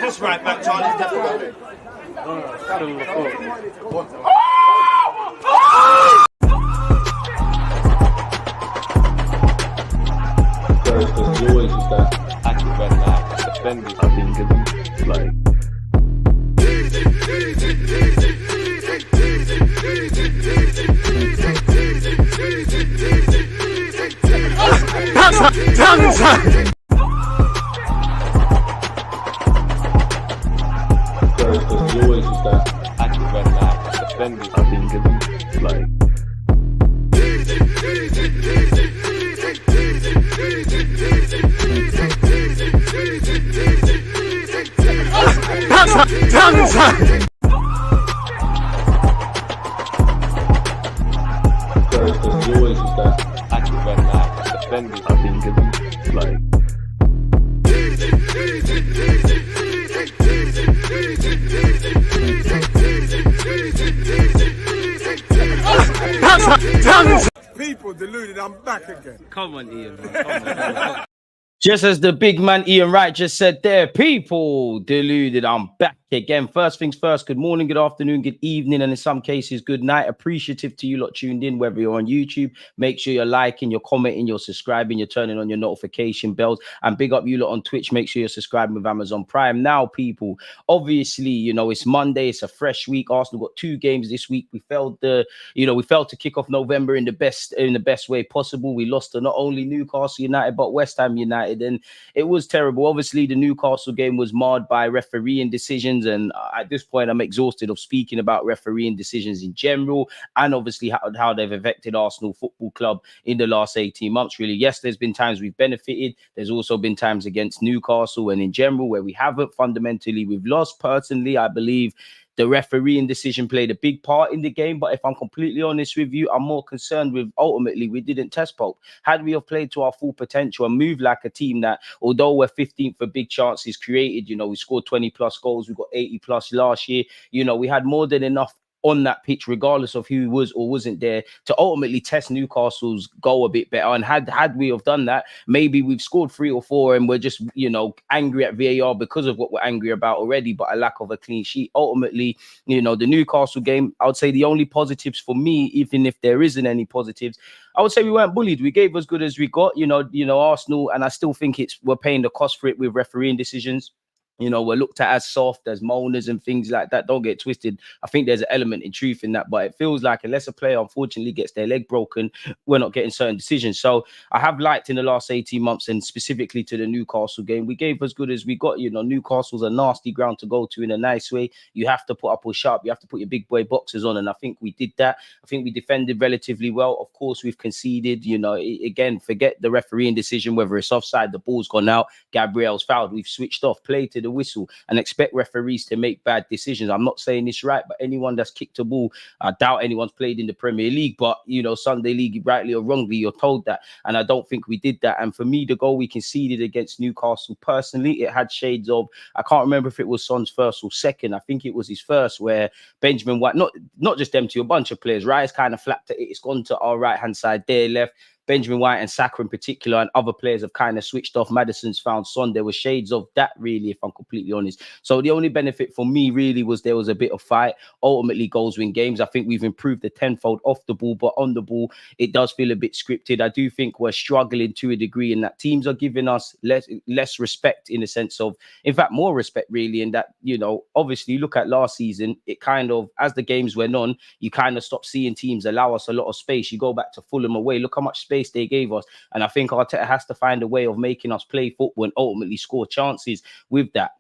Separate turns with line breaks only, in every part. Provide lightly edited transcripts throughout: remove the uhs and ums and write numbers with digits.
That's right, Matt. Charlie's definitely.
Because you always use that active red light defenders. I think it's like. Because you always use that active red light defenders. I think it's like. Because you always use that active red light defenders. I think it's like.
People deluded, I'm back again.
Come on, Ian. Man. Come on. Just as the big man Ian Wright just said there, people deluded, I'm back again. First things first, good morning, good afternoon, good evening, and in some cases, good night. Appreciative to you lot tuned in, whether you're on YouTube. Make sure you're liking, you're commenting, you're subscribing, you're turning on your notification bells. And big up you lot on Twitch. Make sure you're subscribing with Amazon Prime. Now, people, obviously, you know, it's Monday, it's a fresh week. Arsenal got 2 games this week. We failed to kick off November in the best way possible. We lost to not only Newcastle United, but West Ham United. And it was terrible. Obviously, the Newcastle game was marred by refereeing decisions. And at this point, I'm exhausted of speaking about refereeing decisions in general and obviously how they've affected Arsenal Football Club in the last 18 months, really. Yes, there's been times we've benefited. There's also been times against Newcastle and in general where we haven't. Fundamentally, we've lost. Personally, I believe the refereeing decision played a big part in the game. But if I'm completely honest with you, I'm more concerned with ultimately we didn't test Pope. Had we have played to our full potential and moved like a team that, although we're 15th for big chances created, you know, we scored 20 plus goals, we got 80 plus last year, you know, we had more than enough on that pitch, regardless of who was or wasn't there, to ultimately test Newcastle's goal a bit better. And had we have done that, maybe we've scored 3 or 4 and we're just, you know, angry at VAR because of what we're angry about already, but a lack of a clean sheet. Ultimately, you know, the Newcastle game, I would say the only positives for me, even if there isn't any positives, I would say we weren't bullied. We gave as good as we got, you know, Arsenal, and I still think we're paying the cost for it with refereeing decisions. You know, we're looked at as soft, as moaners and things like that. Don't get twisted. I think there's an element in truth in that, but it feels like unless a player unfortunately gets their leg broken, we're not getting certain decisions. So I have liked in the last 18 months, and specifically to the Newcastle game, we gave as good as we got. You know, Newcastle's a nasty ground to go to in a nice way. You have to put up or sharp. You have to put your big boy boxers on, and I think we did that. I think we defended relatively well. Of course, we've conceded. You know, again, forget the refereeing decision, whether it's offside, the ball's gone out, Gabriel's fouled. We've switched off, play to the whistle, and expect referees to make bad decisions. I'm not saying this right, but anyone that's kicked a ball, I doubt anyone's played in the Premier League, but, you know, Sunday League, rightly or wrongly, you're told that. And I don't think we did that. And for me, the goal we conceded against Newcastle, personally, it had shades of, I can't remember if it was Son's first or second. I think it was his first, where Benjamin White, not just them two, a bunch of players, Rice kind of flapped at it. It's gone to our right-hand side, there, left. Benjamin White and Saka in particular, and other players have kind of switched off. Madison's found Son. There were shades of that, really, if I'm completely honest. So the only benefit for me really was there was a bit of fight. Ultimately, goals win games. I think we've improved the tenfold off the ball, but on the ball, it does feel a bit scripted. I do think we're struggling to a degree in that teams are giving us less respect, in the sense of, in fact, more respect really, in that, you know, obviously look at last season, it kind of, as the games went on, you kind of stop seeing teams allow us a lot of space. You go back to Fulham away, look how much space they gave us. And I think Arteta has to find a way of making us play football and ultimately score chances with that.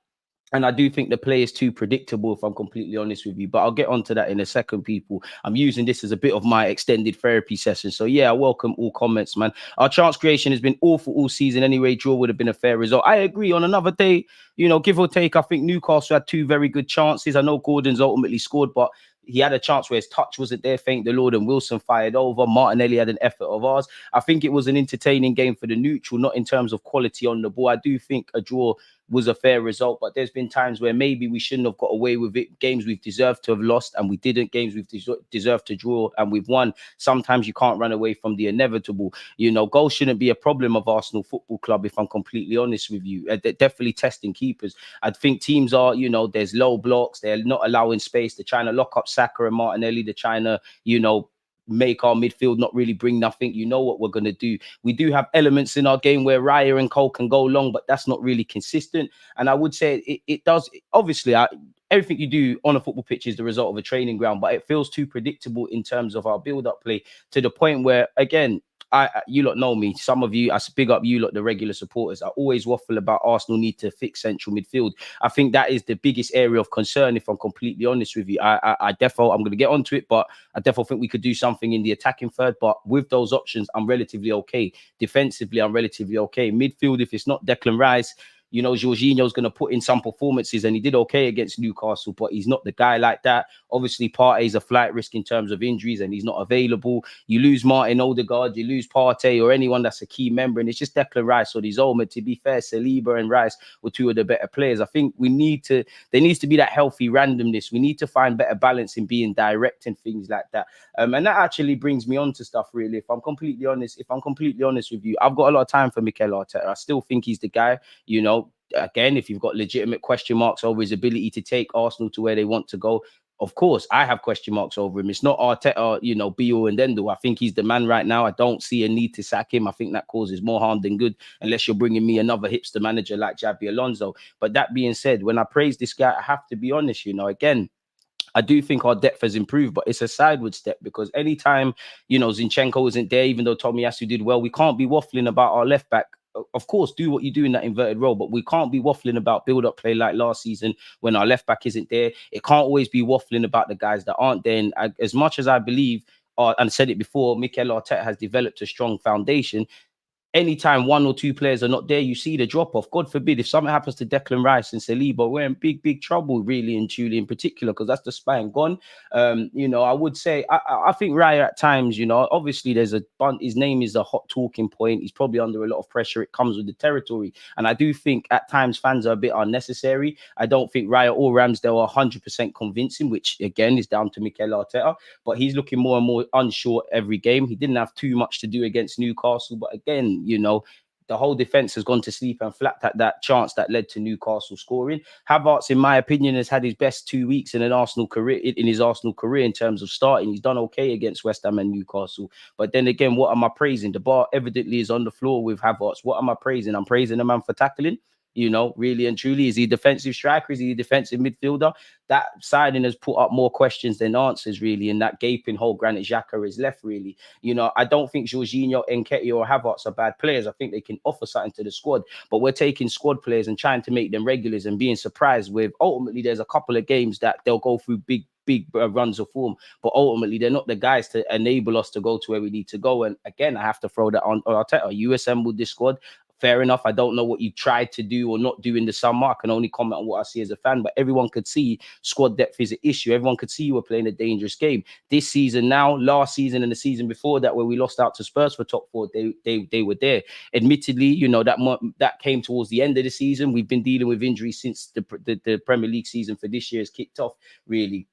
And I do think the play is too predictable, if I'm completely honest with you. But I'll get onto that in a second, people. I'm using this as a bit of my extended therapy session. So, yeah, I welcome all comments, man. Our chance creation has been awful all season anyway. Draw would have been a fair result. I agree. On another day, you know, give or take, I think Newcastle had 2 very good chances. I know Gordon's ultimately scored, but he had a chance where his touch wasn't there. Thank the Lord. And Wilson fired over. Martinelli had an effort of ours. I think it was an entertaining game for the neutral, not in terms of quality on the ball. I do think a draw was a fair result, but there's been times where maybe we shouldn't have got away with it. Games we've deserved to have lost and we didn't. Games we've deserved to draw and we've won. Sometimes you can't run away from the inevitable. You know, goals shouldn't be a problem of Arsenal Football Club, if I'm completely honest with you. They're definitely testing keepers. I think teams are, you know, there's low blocks. They're not allowing space. They're trying to lock up Saka and Martinelli. They're trying to, you know, make our midfield not really bring nothing. You know what we're going to do. We do have elements in our game where Raya and Cole can go long, but that's not really consistent. And I would say it does. Obviously, everything you do on a football pitch is the result of a training ground, but it feels too predictable in terms of our build-up play to the point where, again, you lot know me. Some of you, I big up you lot, the regular supporters. I always waffle about Arsenal need to fix central midfield. I think that is the biggest area of concern, if I'm completely honest with you. I'm going to get onto it, but I definitely think we could do something in the attacking third. But with those options, I'm relatively okay. Defensively, I'm relatively okay. Midfield, if it's not Declan Rice, you know, Jorginho's going to put in some performances, and he did okay against Newcastle, but he's not the guy like that. Obviously, Partey's a flight risk in terms of injuries, and he's not available. You lose Martin Odegaard, you lose Partey or anyone that's a key member, and it's just Declan Rice or his own. To be fair, Saliba and Rice were two of the better players. I think there needs to be that healthy randomness. We need to find better balance in being direct and things like that. And that actually brings me on to stuff, really. If I'm completely honest with you, I've got a lot of time for Mikel Arteta. I still think he's the guy, you know. Again, if you've got legitimate question marks over his ability to take Arsenal to where they want to go, of course, I have question marks over him. It's not Arteta, you know, be all and end all. I think he's the man right now. I don't see a need to sack him. I think that causes more harm than good, unless you're bringing me another hipster manager like Xabi Alonso. But that being said, when I praise this guy, I have to be honest, you know, again, I do think our depth has improved, but it's a sideward step because anytime, you know, Zinchenko isn't there, even though Tomiyasu did well, we can't be waffling about our left back. Of course, do what you do in that inverted role, but we can't be waffling about build-up play like last season when our left back isn't there. It can't always be waffling about the guys that aren't there. And as much as I believe, and said it before, Mikel Arteta has developed a strong foundation. Anytime one or two players are not there, you see the drop off. God forbid, if something happens to Declan Rice and Saliba, we're in big trouble, really, and Julie in particular, because that's the spine gone. You know, I would say, I think Raya at times, you know, obviously there's his name is a hot talking point. He's probably under a lot of pressure. It comes with the territory. And I do think at times fans are a bit unnecessary. I don't think Raya or Ramsdale are 100% convincing, which again is down to Mikel Arteta, but he's looking more and more unsure every game. He didn't have too much to do against Newcastle, but again, you know, the whole defense has gone to sleep and flapped at that chance that led to Newcastle scoring. Havertz, in my opinion, has had his best 2 weeks in his Arsenal career in terms of starting. He's done okay against West Ham and Newcastle. But then again, what am I praising? The bar evidently is on the floor with Havertz. What am I praising? I'm praising a man for tackling. You know, really and truly, is he a defensive striker? Is he a defensive midfielder? That signing has put up more questions than answers, really, and that gaping hole Granit Xhaka is left, really. You know, I don't think Jorginho, Nketiah or Havertz are bad players. I think they can offer something to the squad, but we're taking squad players and trying to make them regulars and being surprised with, ultimately, there's a couple of games that they'll go through big runs of form, but ultimately they're not the guys to enable us to go to where we need to go. And again, I have to throw that on Arteta. You assembled this squad. Fair enough. I don't know what you tried to do or not do in the summer. I can only comment on what I see as a fan, but everyone could see squad depth is an issue. Everyone could see you were playing a dangerous game. This season now, last season and the season before that, where we lost out to Spurs for top four, they were there. Admittedly, you know, that came towards the end of the season. We've been dealing with injuries since the Premier League season for this year has kicked off, really.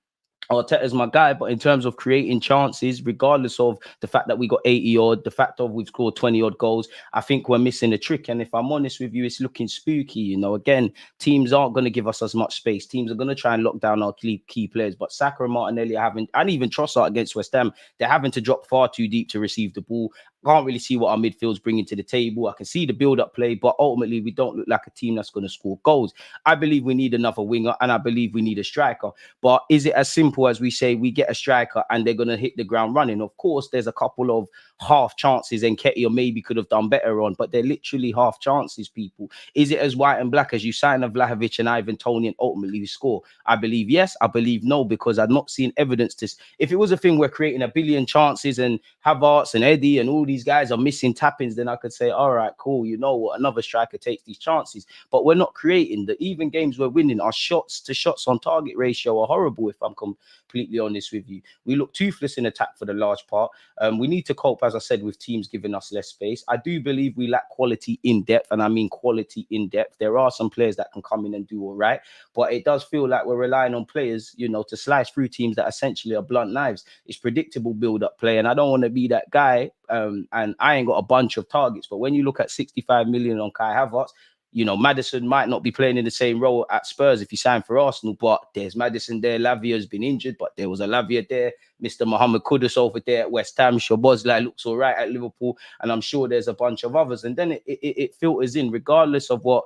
Arteta's my guy, but in terms of creating chances, regardless of the fact that we got 80 odd, the fact of we've scored 20 odd goals, I think we're missing a trick. And if I'm honest with you, it's looking spooky. You know, again, teams aren't going to give us as much space. Teams are going to try and lock down our key players. But Saka and Martinelli and even Trossard against West Ham, they're having to drop far too deep to receive the ball. Can't really see what our midfield's bringing to the table. I can see the build-up play, but ultimately we don't look like a team that's going to score goals. I believe we need another winger, and I believe we need a striker. But is it as simple as we say we get a striker and they're going to hit the ground running? Of course, there's a couple of half chances Nketiah maybe could have done better on, but they're literally half chances, people. Is it as white and black as you sign a Vlahovic and Ivan Toney and ultimately we score? I believe yes, I believe no, because I've not seen evidence to. If it was a thing we're creating a billion chances and Havertz and Eddie and all these guys are missing tappings, then I could say, all right, cool, you know what, another striker takes these chances. But we're not creating. The even games we're winning, our shots to shots on target ratio are horrible, if I'm completely honest with you. We look toothless in attack for the large part. We need to cope as I said, with teams giving us less space. I do believe we lack quality in depth, and I mean quality in depth. There are some players that can come in and do all right, but it does feel like we're relying on players, you know, to slice through teams that essentially are blunt knives. It's predictable build-up play, and I don't want to be that guy. And I ain't got a bunch of targets, but when you look at 65 million on Kai Havertz, you know, Maddison might not be playing in the same role at Spurs if he signed for Arsenal, but there's Maddison there. Lavia's been injured, but there was a Lavia there. Mr. Mohamed Kudus over there at West Ham. Szoboszlai looks all right at Liverpool, and I'm sure there's a bunch of others. And then it filters in, regardless of what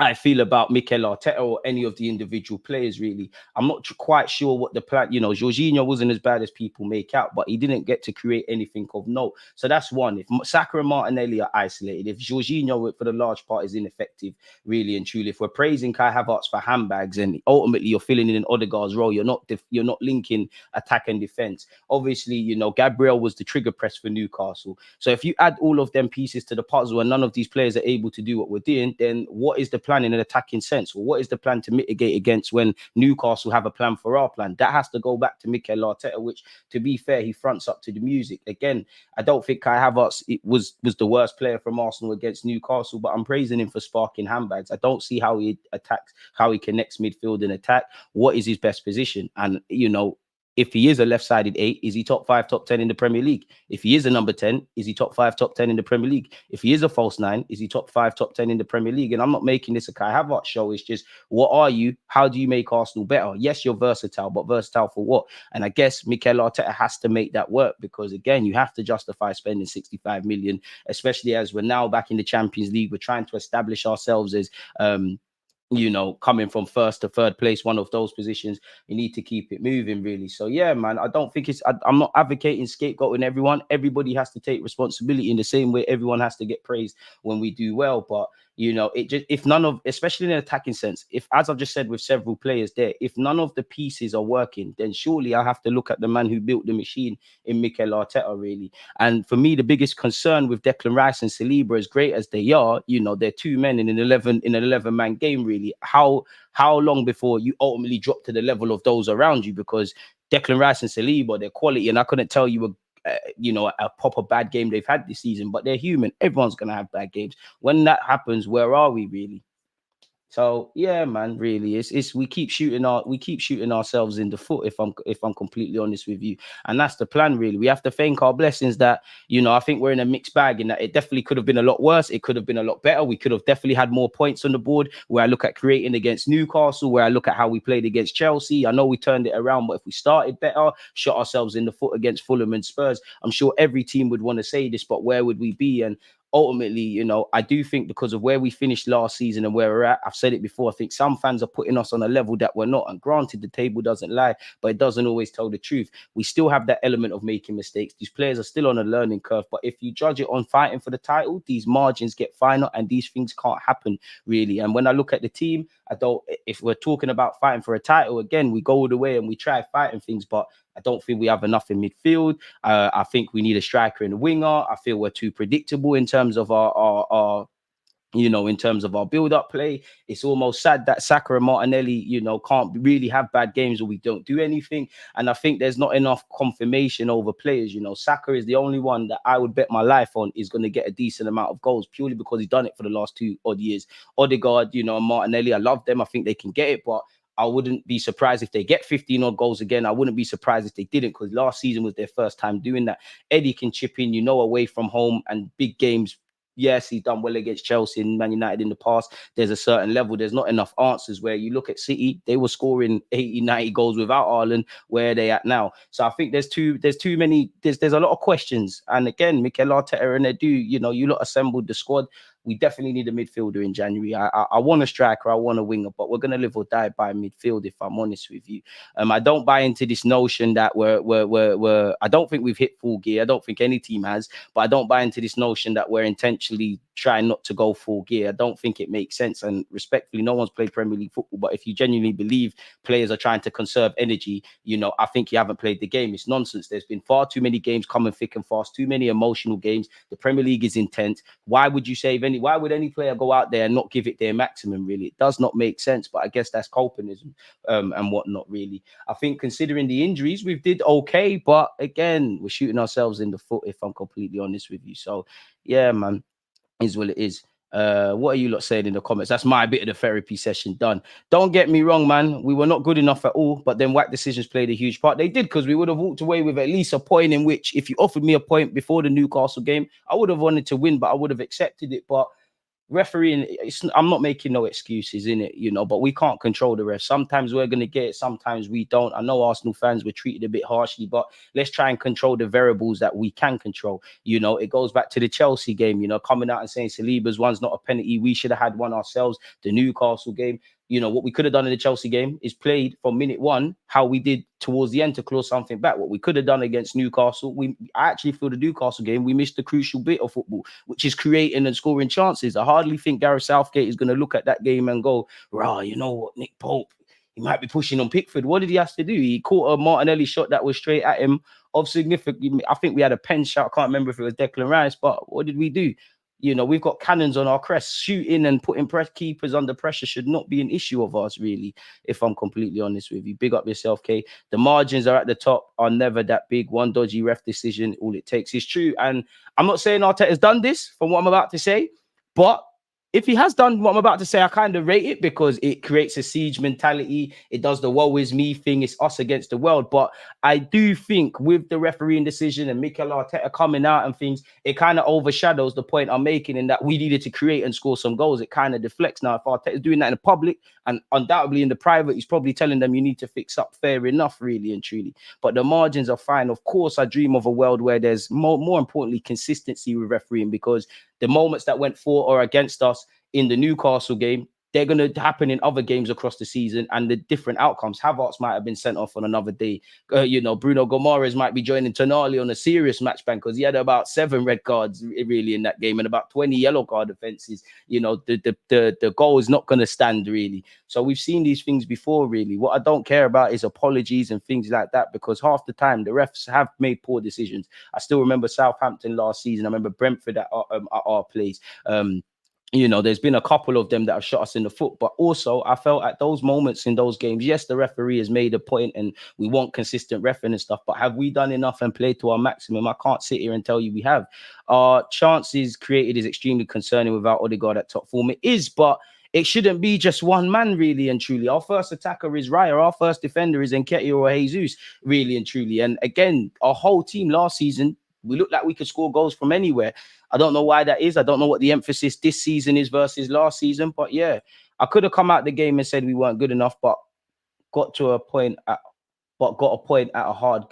I feel about Mikel Arteta or any of the individual players, really. I'm not quite sure what the plan, you know, Jorginho wasn't as bad as people make out, but he didn't get to create anything of note. So that's one. If Saka and Martinelli are isolated, if Jorginho for the large part is ineffective, really and truly, if we're praising Kai Havertz for handbags and ultimately you're filling in Odegaard's role, you're not linking attack and defense. Obviously, you know, Gabriel was the trigger press for Newcastle. So if you add all of them pieces to the puzzle and none of these players are able to do what we're doing, then what is the plan in an attacking sense? Or what is the plan to mitigate against when Newcastle have a plan for our plan? That has to go back to Mikel Arteta, which, to be fair, he fronts up to the music. Again, I don't think Kai Havertz was the worst player from Arsenal against Newcastle, but I'm praising him for sparking handbags. I don't see how he attacks, how he connects midfield and attack. What is his best position? And, you know, if he is a left-sided 8, is he top 5, top 10 in the Premier League? If he is a number 10, is he top 5, top 10 in the Premier League? If he is a false 9, is he top 5, top 10 in the Premier League? And I'm not making this a Kai Havertz show. It's just, what are you? How do you make Arsenal better? Yes, you're versatile, but versatile for what? And I guess Mikel Arteta has to make that work because, again, you have to justify spending 65 million, especially as we're now back in the Champions League. We're trying to establish ourselves as you know, coming from first to third place, one of those positions, you need to keep it moving, really. So, yeah, man, I don't think I'm not advocating scapegoating everyone. Everybody has to take responsibility in the same way everyone has to get praised when we do well. But, you know, it just, if none of, especially in an attacking sense, if, as I've just said with several players there, if none of the pieces are working, then surely I have to look at the man who built the machine in Mikel Arteta, really. And for me, the biggest concern with Declan Rice and Saliba, as great as they are, you know, they're two men in an 11-man game, really. How long before you ultimately drop to the level of those around you? Because Declan Rice and Saliba, their quality, and I couldn't tell you a proper bad game they've had this season, but they're human. Everyone's gonna have bad games. When that happens, where are we, really? So yeah, man, really, it's we keep shooting ourselves in the foot, if I'm completely honest with you. And that's the plan, really. We have to thank our blessings that, you know, I think we're in a mixed bag in that it definitely could have been a lot worse. It could have been a lot better. We could have definitely had more points on the board. Where I look at creating against Newcastle, where I look at how we played against Chelsea. I know we turned it around, but if we started better, shot ourselves in the foot against Fulham and Spurs, I'm sure every team would want to say this, but where would we be? And ultimately, you know, I do think because of where we finished last season and where we're at, I've said it before, I think some fans are putting us on a level that we're not. And granted, the table doesn't lie, but it doesn't always tell the truth. We still have that element of making mistakes. These players are still on a learning curve. But if you judge it on fighting for the title, these margins get finer and these things can't happen, really. And when I look at the team, if we're talking about fighting for a title, again, we go all the way and we try fighting things, but I don't think we have enough in midfield. I think we need a striker and a winger. I feel we're too predictable in terms of our in terms of our build-up play. It's almost sad that Saka and Martinelli, you know, can't really have bad games or we don't do anything. And I think there's not enough confirmation over players. You know, Saka is the only one that I would bet my life on is going to get a decent amount of goals purely because he's done it for the last 2 odd years. Odegaard, you know, and Martinelli, I love them. I think they can get it, but I wouldn't be surprised if they get 15 odd goals again. I wouldn't be surprised if they didn't, because last season was their first time doing that. Eddie can chip in, you know, away from home and big games. Yes, he's done well against Chelsea and Man United in the past. There's a certain level. There's not enough answers where you look at City, they were scoring 80, 90 goals without Haaland. Where are they at now? So I think there's a lot of questions. And again, Mikel Arteta and Edu, you know, you lot assembled the squad. We definitely need a midfielder in January. I want a striker, I want a winger, but we're going to live or die by midfield, if I'm honest with you. I don't buy into this notion that I don't think we've hit full gear. I don't think any team has, but I don't buy into this notion that we're intentionally trying not to go full gear. I don't think it makes sense. And respectfully, no one's played Premier League football, but if you genuinely believe players are trying to conserve energy, you know, I think you haven't played the game. It's nonsense. There's been far too many games coming thick and fast, too many emotional games. The Premier League is intense. Why would you save any Why would any player go out there and not give it their maximum? Really, it does not make sense. But I guess that's copenism and whatnot. Really, I think considering the injuries, we did okay. But again, we're shooting ourselves in the foot. If I'm completely honest with you, so yeah, man, is what it is. What are you lot saying in the comments? That's my bit of the therapy session done. Don't get me wrong, man. We were not good enough at all, but then whack decisions played a huge part. They did, because we would have walked away with at least a point, in which if you offered me a point before the Newcastle game, I would have wanted to win, but I would have accepted it. But refereeing, I'm not making no excuses in it, you know, but we can't control the ref. Sometimes we're going to get it, sometimes we don't. I know Arsenal fans were treated a bit harshly, but let's try and control the variables that we can control. You know, it goes back to the Chelsea game, you know, coming out and saying Saliba's one's not a penalty. We should have had one ourselves. The Newcastle game, you know, what we could have done in the Chelsea game is played from minute one how we did towards the end to claw something back. What we could have done against Newcastle, I actually feel the Newcastle game, we missed the crucial bit of football, which is creating and scoring chances. I hardly think Gareth Southgate is going to look at that game and go, rah, you know what, Nick Pope, he might be pushing on Pickford. What did he have to do? He caught a Martinelli shot that was straight at him of significant. I think we had a pen shot. I can't remember if it was Declan Rice, but what did we do? You know, we've got cannons on our crest. Shooting and putting keepers under pressure should not be an issue of ours, really, if I'm completely honest with you. Big up yourself, Kay. The margins are at the top, are never that big. One dodgy ref decision, all it takes is true. And I'm not saying Arteta's done this from what I'm about to say, but if he has done what I'm about to say, I kind of rate it, because it creates a siege mentality. It does the woe is me thing. It's us against the world. But I do think with the refereeing decision and Mikel Arteta coming out and things, it kind of overshadows the point I'm making, in that we needed to create and score some goals. It kind of deflects. Now, if Arteta's doing that in the public and undoubtedly in the private, he's probably telling them you need to fix up. Fair enough, really and truly. But the margins are fine. Of course, I dream of a world where there's more importantly, consistency with refereeing, because the moments that went for or against us in the Newcastle game, they're going to happen in other games across the season, and the different outcomes. Havertz might have been sent off on another day. You know, Bruno Gomares might be joining Tonali on a serious match ban, because he had about 7 red cards really in that game and about 20 yellow card offences. You know, the goal is not going to stand, really. So we've seen these things before, really. What I don't care about is apologies and things like that, because half the time the refs have made poor decisions. I still remember Southampton last season. I remember Brentford at our place. You know, there's been a couple of them that have shot us in the foot, but also I felt at those moments in those games, yes, the referee has made a point and we want consistent refereeing and stuff, but have we done enough and played to our maximum? I can't sit here and tell you we have. Our chances created is extremely concerning without Odegaard at top form. It is, but it shouldn't be just one man, really and truly. Our first attacker is Raya. Our first defender is Nketiah or Jesus, really and truly. And again, our whole team last season, we looked like we could score goals from anywhere. I don't know why that is. I don't know what the emphasis this season is versus last season. But yeah, I could have come out the game and said we weren't good enough, but got a point at a hard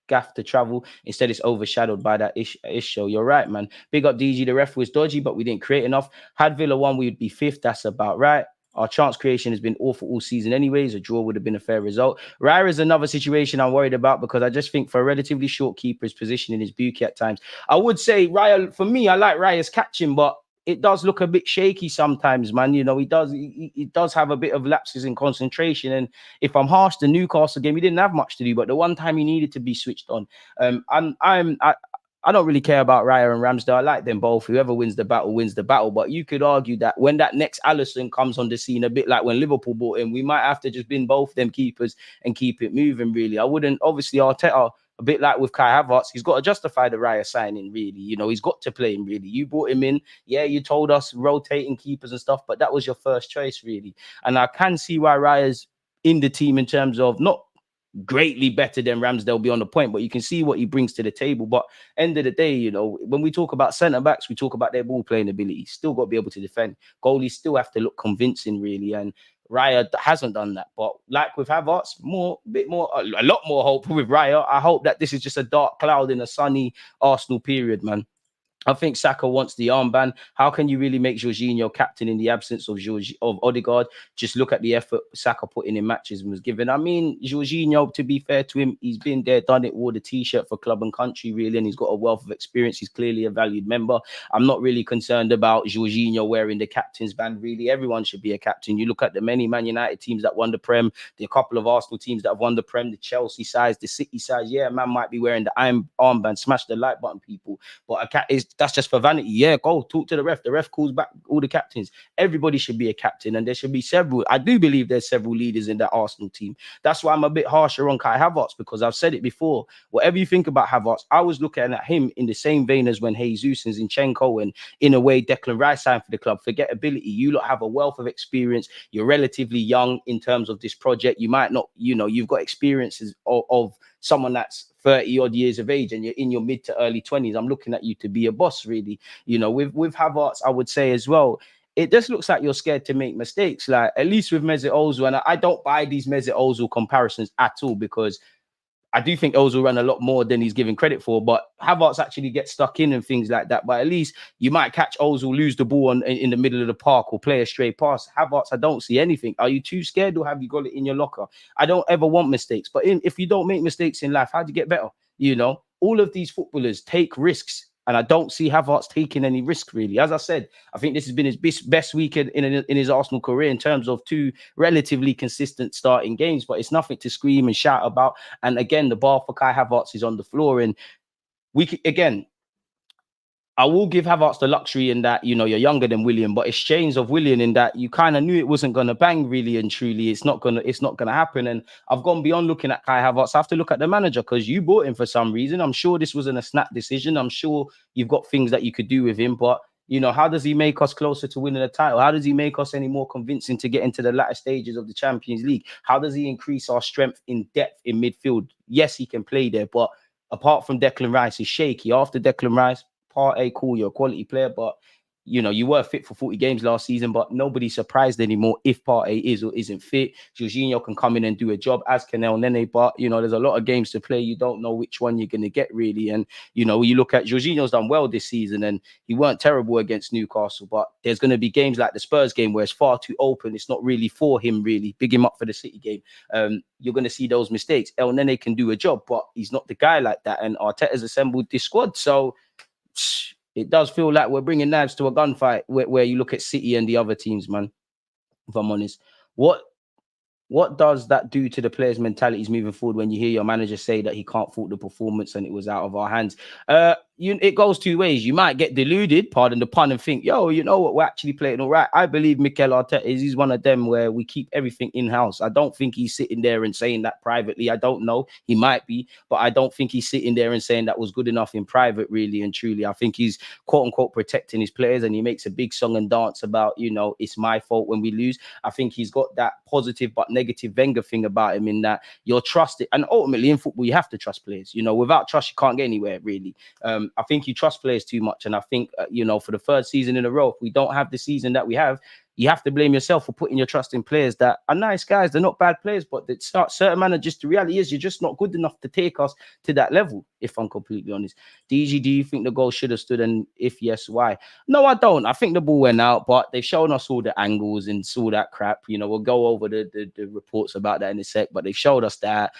gaff to travel. Instead, it's overshadowed by that issue. You're right, man. Big up DG. The ref was dodgy, but we didn't create enough. Had Villa won, we would be 5th. That's about right. Our chance creation has been awful all season anyways. A draw would have been a fair result. Raya is another situation I'm worried about, because I just think for a relatively short keeper, his positioning is booky at times. I would say Raya, for me, I like Raya's catching, but it does look a bit shaky sometimes, man. You know, he does have a bit of lapses in concentration. And if I'm harsh, the Newcastle game, he didn't have much to do, but the one time he needed to be switched on. I don't really care about Raya and Ramsdale. I like them both. Whoever wins the battle wins the battle. But you could argue that when that next Alisson comes on the scene, a bit like when Liverpool bought him, we might have to just bin both them keepers and keep it moving, really. I wouldn't, obviously, Arteta, a bit like with Kai Havertz, he's got to justify the Raya signing, really. You know, he's got to play him, really. You brought him in. Yeah, you told us rotating keepers and stuff, but that was your first choice, really. And I can see why Raya's in the team in terms of not greatly better than Ramsdale beyond the point, but you can see what he brings to the table. But end of the day, you know, when we talk about centre backs, we talk about their ball playing ability. Still got to be able to defend. Goalies still have to look convincing, really, and Raya hasn't done that. But like with Havertz, a lot more hope with Raya. I hope that this is just a dark cloud in a sunny Arsenal period, man. I think Saka wants the armband. How can you really make Jorginho captain in the absence of Odegaard? Just look at the effort Saka put in matches and was given. I mean, Jorginho, to be fair to him, he's been there, done it, wore the T-shirt for club and country, really, and he's got a wealth of experience. He's clearly a valued member. I'm not really concerned about Jorginho wearing the captain's band, really. Everyone should be a captain. You look at the many Man United teams that won the Prem, the couple of Arsenal teams that have won the Prem, the Chelsea sides, the City sides. Yeah, man might be wearing the armband. Smash the like button, people. But that's just for vanity. Yeah, go talk to the ref. The ref calls back all the captains. Everybody should be a captain, and there should be several. I do believe there's several leaders in that Arsenal team. That's why I'm a bit harsher on Kai Havertz, because I've said it before. Whatever you think about Havertz, I was looking at him in the same vein as when Jesus and Zinchenko and, in a way, Declan Rice signed for the club. Forget ability. You lot have a wealth of experience. You're relatively young in terms of this project. You might not, you've got experiences of someone that's 30 odd years of age, and you're in your mid to early 20s. I'm looking at you to be a boss, really. With Havertz, I would say as well, it just looks like you're scared to make mistakes. Like, at least with Mesut Ozil, and I don't buy these Mesut Ozil comparisons at all, because I do think Ozil ran a lot more than he's given credit for, but Havertz actually gets stuck in and things like that. But at least you might catch Ozil lose the ball in the middle of the park or play a stray pass. Havertz, I don't see anything. Are you too scared, or have you got it in your locker? I don't ever want mistakes. But if you don't make mistakes in life, how do you get better? All of these footballers take risks, and I don't see Havertz taking any risk, really. As I said, I think this has been his best weekend in his Arsenal career in terms of 2 relatively consistent starting games, but it's nothing to scream and shout about. And again, the bar for Kai Havertz is on the floor. And I will give Havertz the luxury in that, you're younger than Willian, but it's changed of Willian in that you kind of knew it wasn't going to bang, really and truly. It's not going to happen. And I've gone beyond looking at Kai Havertz. I have to look at the manager, because you bought him for some reason. I'm sure this wasn't a snap decision. I'm sure you've got things that you could do with him, but how does he make us closer to winning a title? How does he make us any more convincing to get into the latter stages of the Champions League? How does he increase our strength in depth in midfield? Yes, he can play there, but apart from Declan Rice, he's shaky. After Declan Rice, Partey, cool, you're a quality player, but you were fit for 40 games last season, but nobody's surprised anymore if Partey is or isn't fit. Jorginho can come in and do a job, as can El Nene, but there's a lot of games to play. You don't know which one you're going to get, really. And you look at Jorginho's done well this season, and he weren't terrible against Newcastle, but there's going to be games like the Spurs game where it's far too open. It's not really for him, really. Big him up for the City game. You're going to see those mistakes. El Nene can do a job, but he's not the guy like that, and Arteta's assembled this squad, so it does feel like we're bringing knives to a gunfight where you look at City and the other teams, man. If I'm honest, what does that do to the players' mentalities moving forward when you hear your manager say that he can't fault the performance and it was out of our hands? It goes 2 ways. You might get deluded, pardon the pun, and think, yo, you know what, we're actually playing all right. I believe Mikel Arteta he's one of them where we keep everything in-house. I don't think he's sitting there and saying that privately. I don't know. He might be, but I don't think he's sitting there and saying that was good enough in private, really and truly. I think he's, quote-unquote, protecting his players, and he makes a big song and dance about, it's my fault when we lose. I think he's got that positive but negative Wenger thing about him, in that you're trusted. And ultimately, in football, you have to trust players. Without trust, you can't get anywhere, really. I think you trust players too much. And I think, for the 3rd season in a row, if we don't have the season that we have, you have to blame yourself for putting your trust in players that are nice guys. They're not bad players, but certain managers, the reality is you're just not good enough to take us to that level, if I'm completely honest. DG, do you think the goal should have stood? And if yes, why? No, I don't. I think the ball went out, but they've shown us all the angles and all that crap. We'll go over the reports about that in a sec, but they showed us that.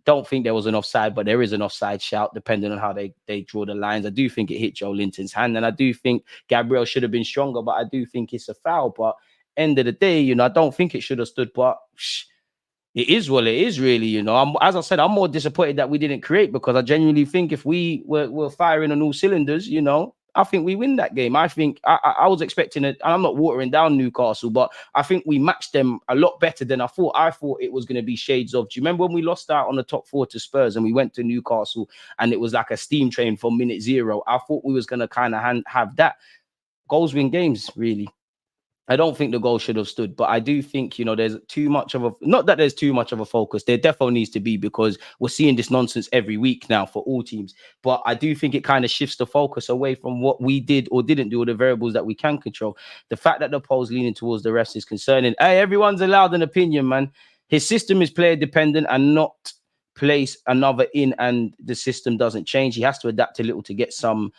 Don't think there was an offside, but there is an offside shout depending on how they draw the lines. I do think it hit Joe Linton's hand, and I do think Gabriel should have been stronger, but I do think it's a foul. But end of the day, I don't think it should have stood, but it is what it is, really. As I said, I'm more disappointed that we didn't create, because I genuinely think if we were firing on all cylinders, I think we win that game. I think I was expecting it. I'm not watering down Newcastle, but I think we matched them a lot better than I thought. I thought it was going to be shades of. Do you remember when we lost out on the top 4 to Spurs and we went to Newcastle and it was like a steam train from minute 0? I thought we was going to kind of have that. Goals win games, really. I don't think the goal should have stood, but I do think, there's too much of not that there's too much of a focus. There definitely needs to be, because we're seeing this nonsense every week now for all teams. But I do think it kind of shifts the focus away from what we did or didn't do, or the variables that we can control. The fact that the poll's leaning towards the refs is concerning. Hey, everyone's allowed an opinion, man. His system is player dependent and not place another in, and the system doesn't change. He has to adapt a little to get some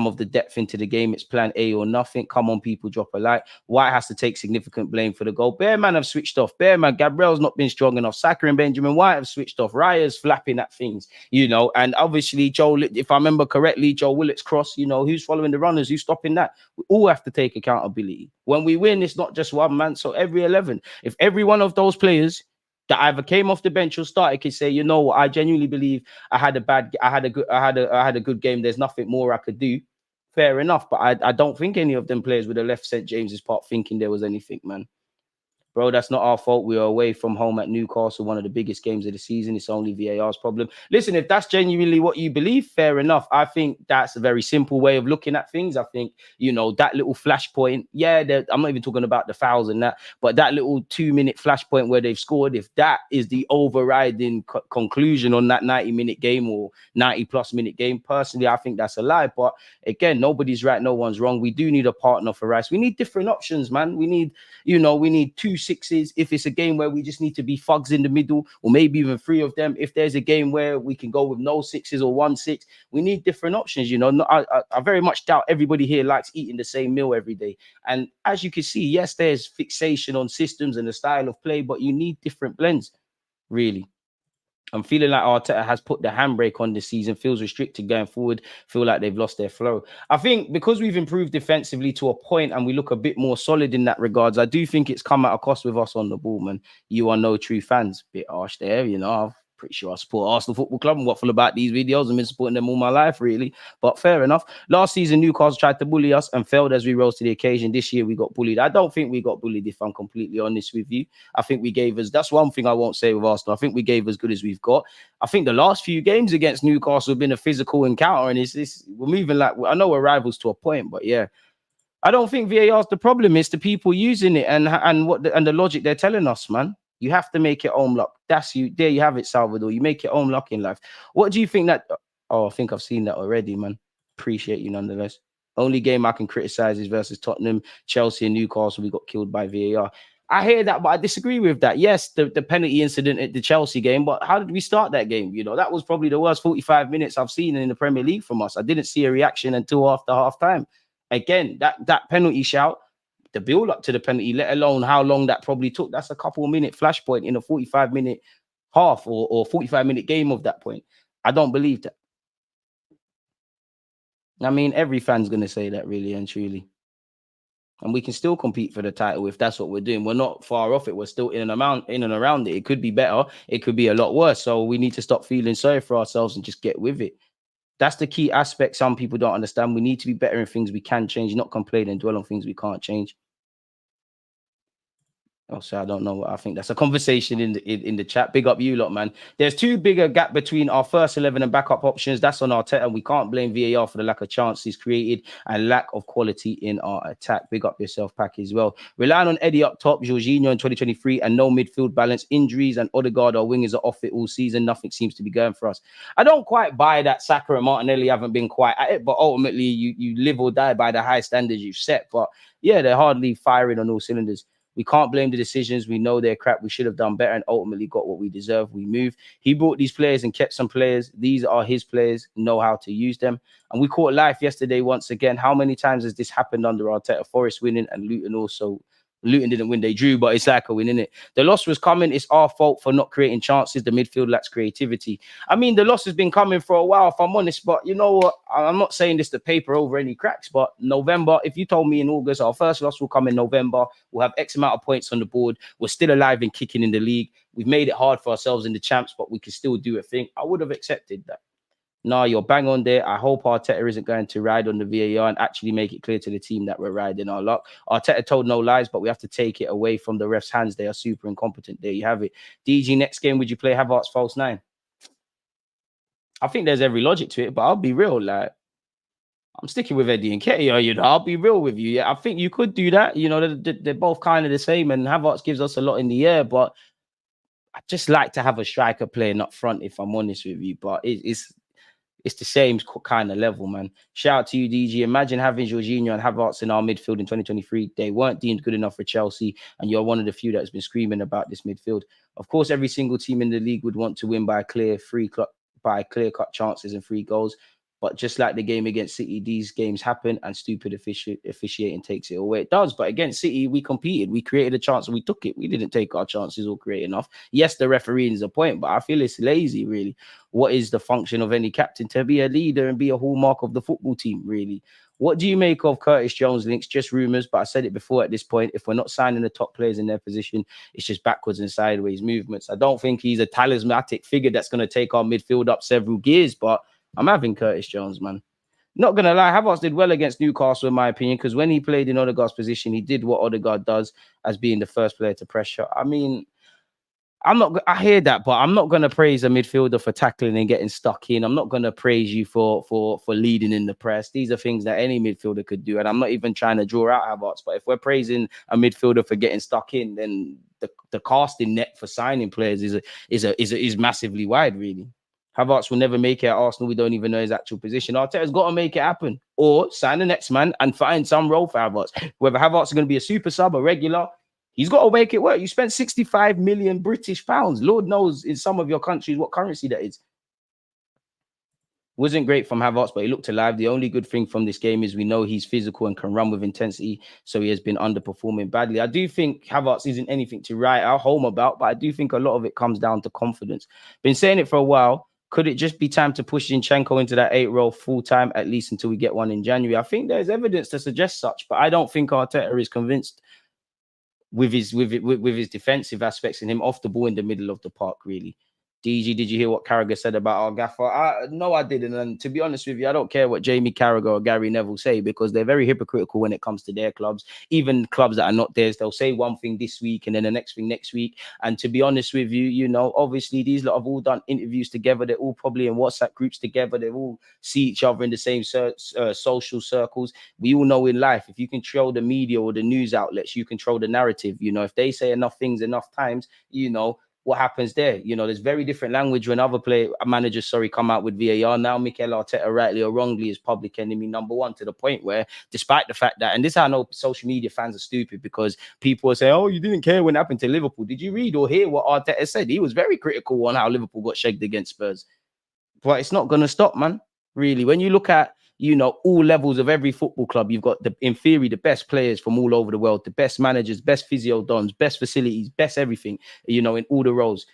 of the depth into the game. It's plan A or nothing. Come on, people, drop a like. White has to take significant blame for the goal. Bearman have switched off. Bearman, Gabriel's not been strong enough. Saka and Benjamin White have switched off. Raya's flapping at things, and obviously if I remember correctly, Joe Willock's cross, who's following the runners, who's stopping that? We all have to take accountability. When we win, it's not just one man, so every 11. If every one of those players that either came off the bench or started could say, I genuinely believe I had a good game. There's nothing more I could do. fair enough. But I don't think any of them players would have left St. James's Park thinking there was anything, man. Bro, that's not our fault. We are away from home at Newcastle, one of the biggest games of the season. It's only VAR's problem. Listen, if that's genuinely what you believe, fair enough. I think that's a very simple way of looking at things. I think, you know, that little flashpoint, I'm not even talking about the fouls and that, but that little 2-minute flashpoint where they've scored, if that is the overriding conclusion on that 90-minute game or 90-plus minute game, personally, I think that's a lie. But again, nobody's right, no one's wrong. We do need a partner for Rice. We need different options, man. We need 2 sixes. If it's a game where we just need to be thugs in the middle, or maybe even 3 of them, if there's a game where we can go with no 6s or 1 6, we need different options. I very much doubt everybody here likes eating the same meal every day. And as you can see, yes, there's fixation on systems and the style of play, but you need different blends, really. I'm feeling like Arteta has put the handbrake on this season, feels restricted going forward, feel like they've lost their flow. I think because we've improved defensively to a point and we look a bit more solid in that regards, I do think it's come at a cost with us on the ball, man. You are no true fans. Bit harsh there, I'm pretty sure I support Arsenal Football Club and waffle about these videos. I've been supporting them all my life, really. But fair enough. Last season, Newcastle tried to bully us and failed as we rose to the occasion. This year, we got bullied. I don't think we got bullied, if I'm completely honest with you. I think we gave us, that's one thing I won't say with Arsenal. I think we gave as good as we've got. I think the last few games against Newcastle have been a physical encounter, and we're moving like, I know we're rivals to a point, but yeah. I don't think VAR's the problem. It's the people using it and the logic they're telling us, man. You have to make your own luck. That's you. There you have it, Salvador. You make your own luck in life. What do you think that? Oh, I think I've seen that already, man. Appreciate you nonetheless. Only game I can criticize is versus Tottenham, Chelsea, and Newcastle. We got killed by VAR. I hear that, but I disagree with that. Yes, the penalty incident at the Chelsea game, but how did we start that game? That was probably the worst 45 minutes I've seen in the Premier League from us. I didn't see a reaction until after half time. Again, that penalty shout, the build up to the penalty, let alone how long that probably took. That's a couple-minute flashpoint in a 45-minute half or 45-minute game of that point. I don't believe that. I mean, every fan's going to say that, really and truly. And we can still compete for the title if that's what we're doing. We're not far off it. We're still in and around it. It could be better. It could be a lot worse. So we need to stop feeling sorry for ourselves and just get with it. That's the key aspect some people don't understand. We need to be better in things we can change, not complain and dwell on things we can't change. Also, I don't know. I think that's a conversation in the chat. Big up you lot, man. There's too big a gap between our first 11 and backup options. That's on Arteta, and we can't blame VAR for the lack of chances created and lack of quality in our attack. Big up yourself, Pack, as well. Relying on Eddie up top, Jorginho in 2023, and no midfield balance. Injuries and Odegaard, our wingers, are off it all season. Nothing seems to be going for us. I don't quite buy that Saka and Martinelli haven't been quite at it, but ultimately you live or die by the high standards you've set. But yeah, they're hardly firing on all cylinders. We can't blame the decisions. We know they're crap. We should have done better and ultimately got what we deserve. We move. He brought these players and kept some players. These are his players. Know how to use them. And we caught life yesterday once again. How many times has this happened under Arteta? Forest winning and Luton also. Luton didn't win, they drew, but it's like a win, innit? The loss was coming. It's our fault for not creating chances. The midfield lacks creativity. I mean, the loss has been coming for a while, if I'm honest, but you know what? I'm not saying this to paper over any cracks, but November, if you told me in August, our first loss will come in November, we'll have X amount of points on the board, we're still alive and kicking in the league, we've made it hard for ourselves in the champs, but we can still do a thing, I would have accepted that. No, you're bang on there. I hope Arteta isn't going to ride on the VAR and actually make it clear to the team that we're riding our luck. Arteta told no lies, but we have to take it away from the refs' hands. They are super incompetent. There you have it. DG, next game, would you play Havertz false 9? I think there's every logic to it, but I'll be real. Like, I'm sticking with Eddie and Ketia, I'll be real with you. Yeah, I think you could do that. They're both kind of the same, and Havertz gives us a lot in the air, but I just like to have a striker playing up front, if I'm honest with you. But it's the same kind of level, man. Shout out to you, DG. Imagine having Jorginho and Havertz in our midfield in 2023. They weren't deemed good enough for Chelsea, and you're one of the few that's been screaming about this midfield. Of course, every single team in the league would want to win by clear-cut chances and 3 goals. But just like the game against City, these games happen and stupid officiating takes it away. It does, but against City, we competed. We created a chance and we took it. We didn't take our chances or create enough. Yes, the referee is a point, but I feel it's lazy, really. What is the function of any captain? To be a leader and be a hallmark of the football team, really. What do you make of Curtis Jones links? Just rumours, but I said it before at this point. If we're not signing the top players in their position, it's just backwards and sideways movements. I don't think he's a talismanic figure that's going to take our midfield up several gears, but I'm having Curtis Jones, man. Not gonna lie, Havertz did well against Newcastle, in my opinion, because when he played in Odegaard's position, he did what Odegaard does as being the first player to pressure. I mean, I hear that, but I'm not gonna praise a midfielder for tackling and getting stuck in. I'm not gonna praise you for leading in the press. These are things that any midfielder could do, and I'm not even trying to draw out Havertz. But if we're praising a midfielder for getting stuck in, then the casting net for signing players is massively wide, really. Havertz will never make it at Arsenal. We don't even know his actual position. Arteta's got to make it happen, or sign the next man and find some role for Havertz. Whether Havertz is going to be a super sub, a regular, he's got to make it work. You spent 65 million British pounds. Lord knows in some of your countries what currency that is. Wasn't great from Havertz, but he looked alive. The only good thing from this game is we know he's physical and can run with intensity, so he has been underperforming badly. I do think Havertz isn't anything to write our home about, but I do think a lot of it comes down to confidence. Been saying it for a while. Could it just be time to push Zinchenko into that 8 role full time, at least until we get one in January? I think there's evidence to suggest such, but I don't think Arteta is convinced with his defensive aspects and him off the ball in the middle of the park, really. DG, did you hear what Carragher said about our gaffer? No, I didn't. And to be honest with you, I don't care what Jamie Carragher or Gary Neville say, because they're very hypocritical when it comes to their clubs. Even clubs that are not theirs, they'll say one thing this week and then the next thing next week. And to be honest with you, you know, obviously these lot have all done interviews together. They're all probably in WhatsApp groups together. They all see each other in the same social circles. We all know in life, if you control the media or the news outlets, you control the narrative. You know, if they say enough things enough times, you know, what happens there? You know, there's very different language when other managers come out with VAR. Now Mikel Arteta, rightly or wrongly, is public enemy number one, to the point where, despite the fact that, and this is how I know social media fans are stupid, because people are saying, oh, you didn't care when it happened to Liverpool. Did you read or hear what Arteta said? He was very critical on how Liverpool got shagged against Spurs. But it's not going to stop, man, really. When you look at, you know, all levels of every football club, you've got, in theory, the best players from all over the world, the best managers, best physio dons, best facilities, best everything, you know, in all the roles.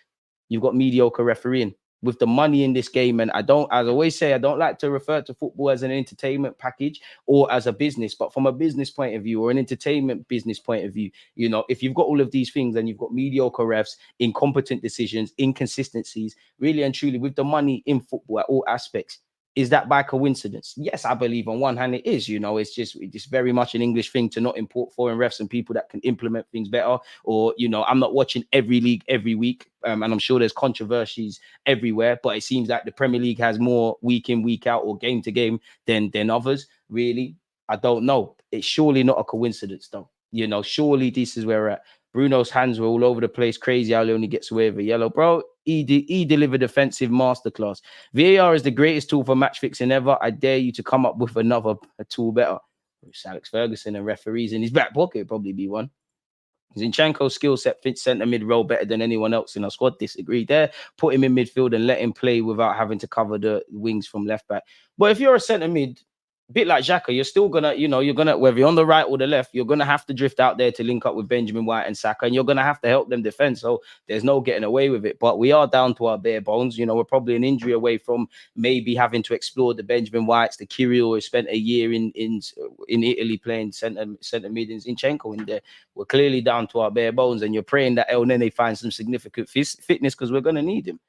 You've got mediocre refereeing. With the money in this game, and as I always say, I don't like to refer to football as an entertainment package or as a business, but from a business point of view or an entertainment business point of view, you know, if you've got all of these things and you've got mediocre refs, incompetent decisions, inconsistencies, really and truly, with the money in football at all aspects, is that by coincidence? Yes, I believe on one hand it is. You know, it's very much an English thing to not import foreign refs and people that can implement things better. Or, you know, I'm not watching every league every week, and I'm sure there's controversies everywhere, but it seems like the Premier League has more week in, week out or game to game than others. Really, I don't know. It's surely not a coincidence, though. You know, surely this is where we're at. Bruno's hands were all over the place. Crazy how he only gets away with a yellow. Bro, he delivered defensive masterclass. VAR is the greatest tool for match fixing ever. I dare you to come up with a tool better. It's Alex Ferguson and referees in his back pocket, probably be one. Zinchenko's skill set fits centre mid role better than anyone else in our squad. Disagree there. Put him in midfield and let him play without having to cover the wings from left back. But if you're a centre mid, a bit like Xhaka, you're still gonna, you know, whether you're on the right or the left, you're gonna have to drift out there to link up with Benjamin White and Saka, and you're gonna have to help them defend. So there's no getting away with it. But we are down to our bare bones. You know, we're probably an injury away from maybe having to explore the Benjamin Whites, the Kirill, who spent a year in Italy playing centre mid, and Zinchenko in there. We're clearly down to our bare bones, and you're praying that El Nene finds some significant fitness, because we're gonna need him.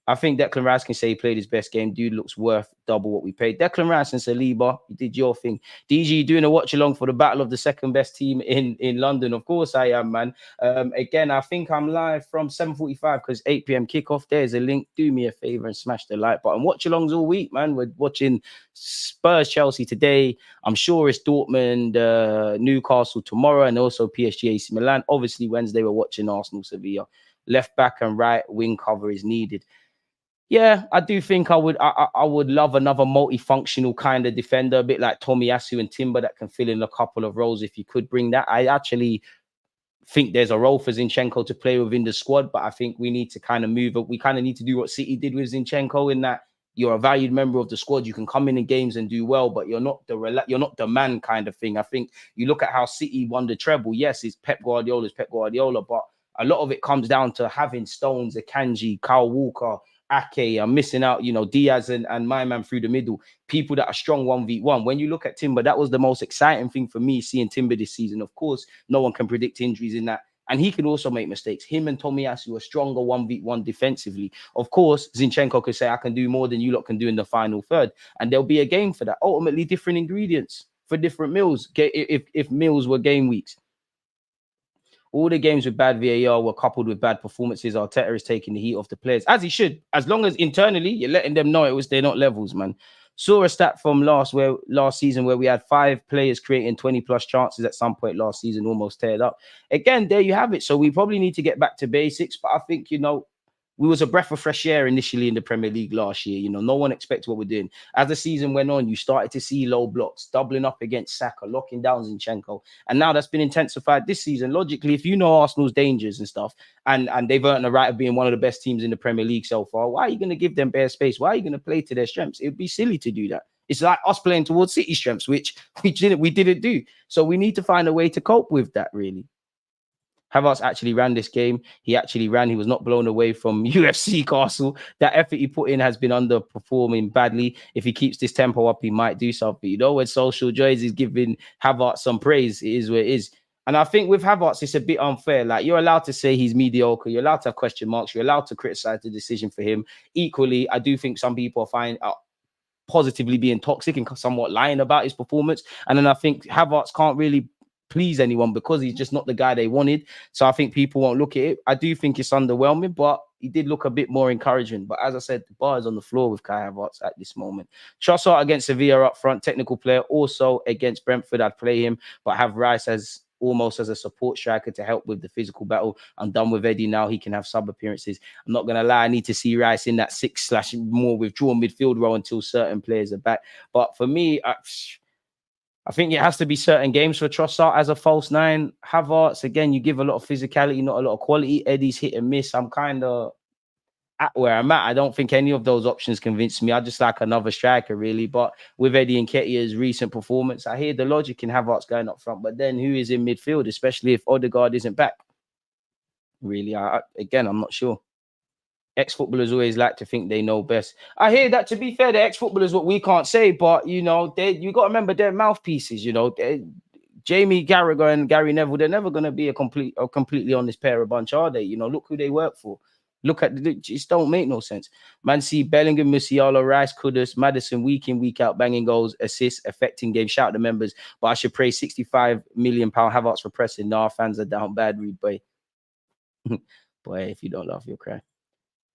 I think Declan Rice can say he played his best game. Dude looks worth double what we paid. Declan Rice and Saliba, you did your thing. DG, doing a watch along for the battle of the second best team in London. Of course I am, man. Again, I think I'm live from 7:45 because 8 p.m. kickoff. There's a link. Do me a favor and smash the like button. Watch alongs all week, man. We're watching Spurs Chelsea today. I'm sure it's Dortmund, Newcastle tomorrow, and also PSG AC Milan. Obviously, Wednesday we're watching Arsenal Sevilla. Left back and right wing cover is needed. Yeah, I do think I would love another multifunctional kind of defender, a bit like Tomiyasu and Timber, that can fill in a couple of roles if you could bring that. I actually think there's a role for Zinchenko to play within the squad, but I think we need to kind of move up. We kind of need to do what City did with Zinchenko, in that you're a valued member of the squad. You can come in games and do well, but you're not the man kind of thing. I think you look at how City won the treble. Yes, it's Pep Guardiola, but a lot of it comes down to having Stones, Akanji, Kyle Walker, Ake. I'm missing out, you know, Diaz and my man through the middle. People that are strong 1v1. When you look at Timber, that was the most exciting thing for me, seeing Timber this season. Of course, no one can predict injuries in that And he can also make mistakes. Him and Tomiyasu are stronger 1v1 defensively. Of course, Zinchenko could say, I can do more than you lot can do in the final third. And there'll be a game for that. Ultimately, different ingredients for different meals. If meals were game weeks. All the games with bad VAR were coupled with bad performances. Arteta is taking the heat off the players, as he should. As long as internally you're letting them know they're not levels, man. Saw a stat from last season where we had 5 players creating 20+ chances at some point last season, almost teared up. Again, there you have it. So we probably need to get back to basics. But I think, we was a breath of fresh air initially in the Premier League last year. No one expected what we're doing. As the season went on, you started to see low blocks, doubling up against Saka, locking down Zinchenko. And now that's been intensified this season. Logically, if you know Arsenal's dangers and stuff, and they've earned the right of being one of the best teams in the Premier League so far, why are you going to give them bare space? Why are you going to play to their strengths? It would be silly to do that. It's like us playing towards City strengths, which we didn't do. So we need to find a way to cope with that, really. Havertz actually ran this game. He actually ran. He was not blown away from UFC Castle. That effort he put in has been underperforming badly. If he keeps this tempo up, he might do something. When Social Joys is giving Havertz some praise, it is what it is. And I think with Havertz, it's a bit unfair. Like, you're allowed to say he's mediocre. You're allowed to have question marks. You're allowed to criticize the decision for him. Equally, I do think some people find positively being toxic and somewhat lying about his performance. And then I think Havertz can't really please anyone because he's just not the guy they wanted. So I think people won't look at it. I do think it's underwhelming, but he did look a bit more encouraging. But as I said, the bar is on the floor with Kai Havertz at this moment. Trossard against Sevilla up front, technical player. Also against Brentford, I'd play him, but have Rice almost as a support striker to help with the physical battle. I'm done with Eddie now. He can have sub appearances. I'm not going to lie. I need to see Rice in that 6/ more withdrawn midfield role until certain players are back. But for me, I think it has to be certain games for Trossard as a false 9. Havertz, again, you give a lot of physicality, not a lot of quality. Eddie's hit and miss. I'm kind of at where I'm at. I don't think any of those options convince me. I just like another striker, really. But with Eddie Nketiah's recent performance, I hear the logic in Havertz going up front. But then who is in midfield, especially if Odegaard isn't back? Really, again, I'm not sure. Ex-footballers always like to think they know best. I hear that. To be fair, the ex-footballers, what we can't say, but you got to remember they're mouthpieces. Jamie Carragher and Gary Neville, they're never going to be a completely honest pair of bunch, are they? Look who they work for. Look at it just don't make no sense. Man, see Bellingham, Musiala, Rice, Kudus, Maddison, week in, week out, banging goals, assists, affecting games. Shout out the members, but I should praise £65 million Havertz for pressing. Nah, fans are down bad, Reed boy. Boy, if you don't laugh, you'll cry.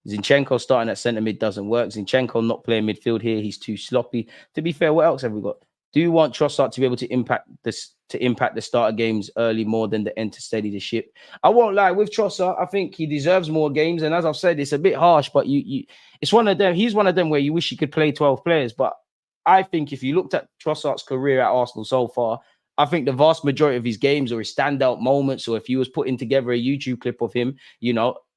Zinchenko starting at centre mid doesn't work. Zinchenko not playing midfield here. He's too sloppy. To be fair, what else have we got? Do you want Trossard to be able to impact the starter games early more than the end to steady the ship? I won't lie, with Trossard, I think he deserves more games. And as I've said, it's a bit harsh, but it's one of them. He's one of them where you wish he could play 12 players. But I think if you looked at Trossard's career at Arsenal so far, I think the vast majority of his games or his standout moments, or if he was putting together a YouTube clip of him,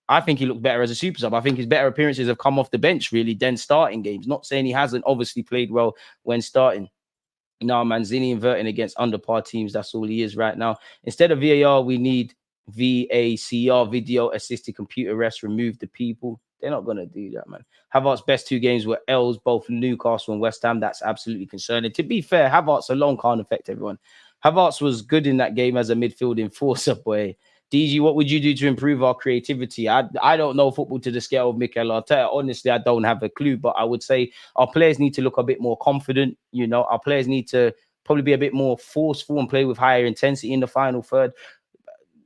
I think he looked better as a super sub. I think his better appearances have come off the bench, really, than starting games. Not saying he hasn't obviously played well when starting. No, Manzini inverting against underpar teams. That's all he is right now. Instead of VAR, we need VACR, video assisted computer rest. Remove the people. They're not going to do that, man. Havertz's best 2 games were L's, both Newcastle and West Ham. That's absolutely concerning. To be fair, Havertz alone can't affect everyone. Havertz was good in that game as a midfield enforcer, boy. DG, what would you do to improve our creativity? I don't know football to the scale of Mikel Arteta. Honestly, I don't have a clue, but I would say our players need to look a bit more confident. Our players need to probably be a bit more forceful and play with higher intensity in the final third.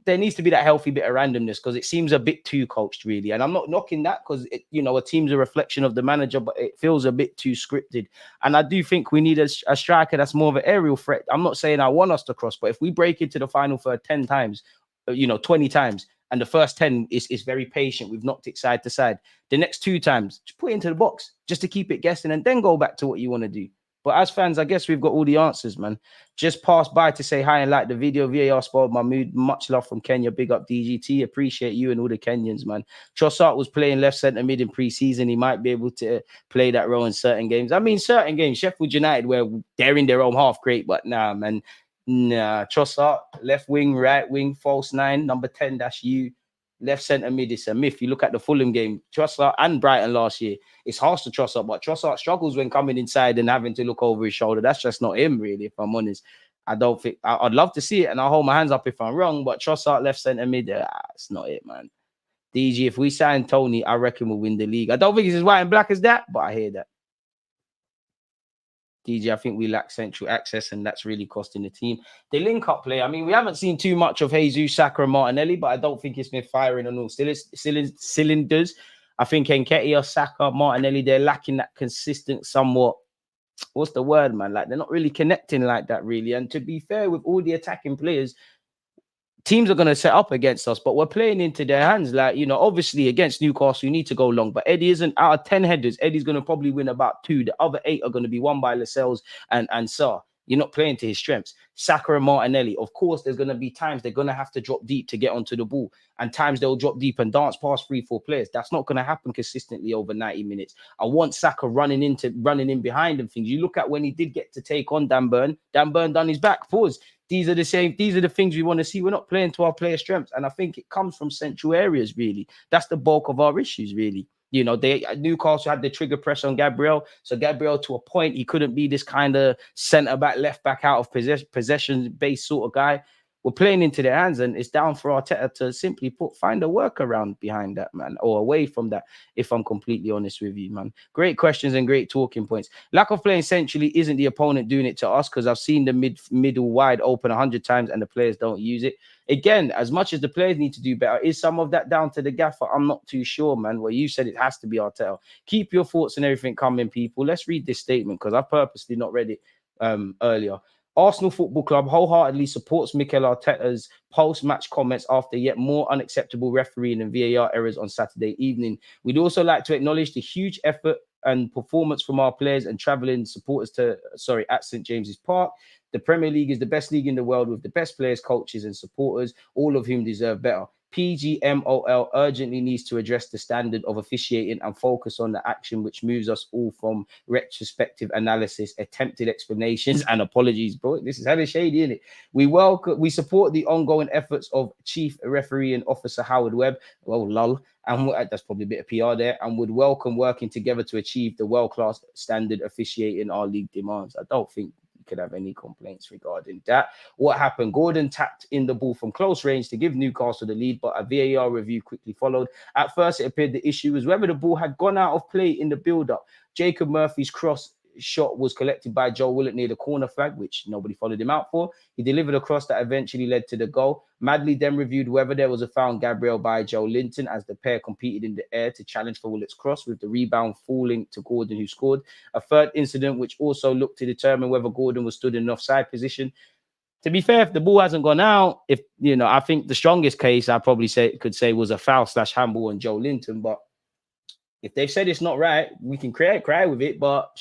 There needs to be that healthy bit of randomness because it seems a bit too coached, really. And I'm not knocking that because, a team's a reflection of the manager, but it feels a bit too scripted. And I do think we need a striker that's more of an aerial threat. I'm not saying I want us to cross, but if we break into the final third 10 times, 20 times, and the first 10 is very patient. We've knocked it side to side. The next 2 times, just put it into the box just to keep it guessing and then go back to what you want to do. But as fans, I guess we've got all the answers, man. Just pass by to say hi and like the video. VAR spoiled my mood. Much love from Kenya. Big up DGT. Appreciate you and all the Kenyans, man. Trossard was playing left centre mid in pre-season. He might be able to play that role in certain games. I mean, certain games. Sheffield United, where they're in their own half, great. But nah, man. Nah, Trossard, left wing, right wing, false 9, number 10, that's you. Left centre mid, it's a myth. You look at the Fulham game, Trossard and Brighton last year, it's harsh to Trossard, but Trossard struggles when coming inside and having to look over his shoulder. That's just not him, really, if I'm honest. I don't think I'd love to see it, and I'll hold my hands up if I'm wrong. But Trossard left centre mid, it's not it, man. DG, if we sign Tony, I reckon we'll win the league. I don't think it's as white and black as that, but I hear that. DG, I think we lack central access, and that's really costing the team. The link-up play, I mean, we haven't seen too much of Jesus, Saka, and Martinelli, but I don't think it's been firing on all cylinders. I think Nketiah, Saka, Martinelli, they're lacking that consistent, somewhat, what's the word, man? Like, they're not really connecting like that, really. And to be fair, with all the attacking players, teams are going to set up against us, but we're playing into their hands. Like, you know, obviously against Newcastle, you need to go long, but Eddie isn't out of 10 headers. Eddie's going to probably win about 2. The other 8 are going to be won by Lascelles and Sarr. You're not playing to his strengths. Saka and Martinelli, of course, there's going to be times they're going to have to drop deep to get onto the ball, and times they'll drop deep and dance past 3-4 players. That's not going to happen consistently over 90 minutes. I want Saka running in behind and things. You look at when he did get to take on Dan Burn done his back. Pause. These are the things we want to see. We're not playing to our player strengths. And I think it comes from central areas, really. That's the bulk of our issues, really. You know, Newcastle had the trigger press on Gabriel. So Gabriel, to a point, he couldn't be this kind of centre-back, left-back out of possession-based sort of guy. We're playing into their hands, and it's down for Arteta to simply find a workaround behind that, man, or away from that, if I'm completely honest with you, man. Great questions and great talking points. Lack of playing centrally isn't the opponent doing it to us, because I've seen the middle wide open 100 times and the players don't use it. Again, as much as the players need to do better, is some of that down to the gaffer? I'm not too sure, man. Well, you said it has to be Arteta. Keep your thoughts and everything coming, people. Let's read this statement, because I purposely not read it earlier. Arsenal Football Club wholeheartedly supports Mikel Arteta's post-match comments after yet more unacceptable refereeing and VAR errors on Saturday evening. We'd also like to acknowledge the huge effort and performance from our players and travelling supporters at St James's Park. The Premier League is the best league in the world with the best players, coaches and supporters, all of whom deserve better. PGMOL urgently needs to address the standard of officiating and focus on the action which moves us all from retrospective analysis, attempted explanations and apologies. Bro, this is hella shady, isn't it? We support the ongoing efforts of Chief Refereeing Officer Howard Webb. Well, lol. And that's probably a bit of PR there, and would welcome working together to achieve the world-class standard officiating our league demands. I don't think could have any complaints regarding that. What happened? Gordon tapped in the ball from close range to give Newcastle the lead, but a VAR review quickly followed. At first, it appeared the issue was whether the ball had gone out of play in the build-up. Jacob Murphy's cross shot was collected by Joe Willett near the corner flag, which nobody followed him out for. He delivered a cross that eventually led to the goal. Madley then reviewed whether there was a foul on Gabriel by Joe Linton as the pair competed in the air to challenge for Willett's cross, with the rebound falling to Gordon, who scored. A third incident which also looked to determine whether Gordon was stood in an offside position. To be fair, if the ball hasn't gone out, I think the strongest case I probably could say was a foul / handball on Joe Linton. But if they've said it's not right, we can cry with it. But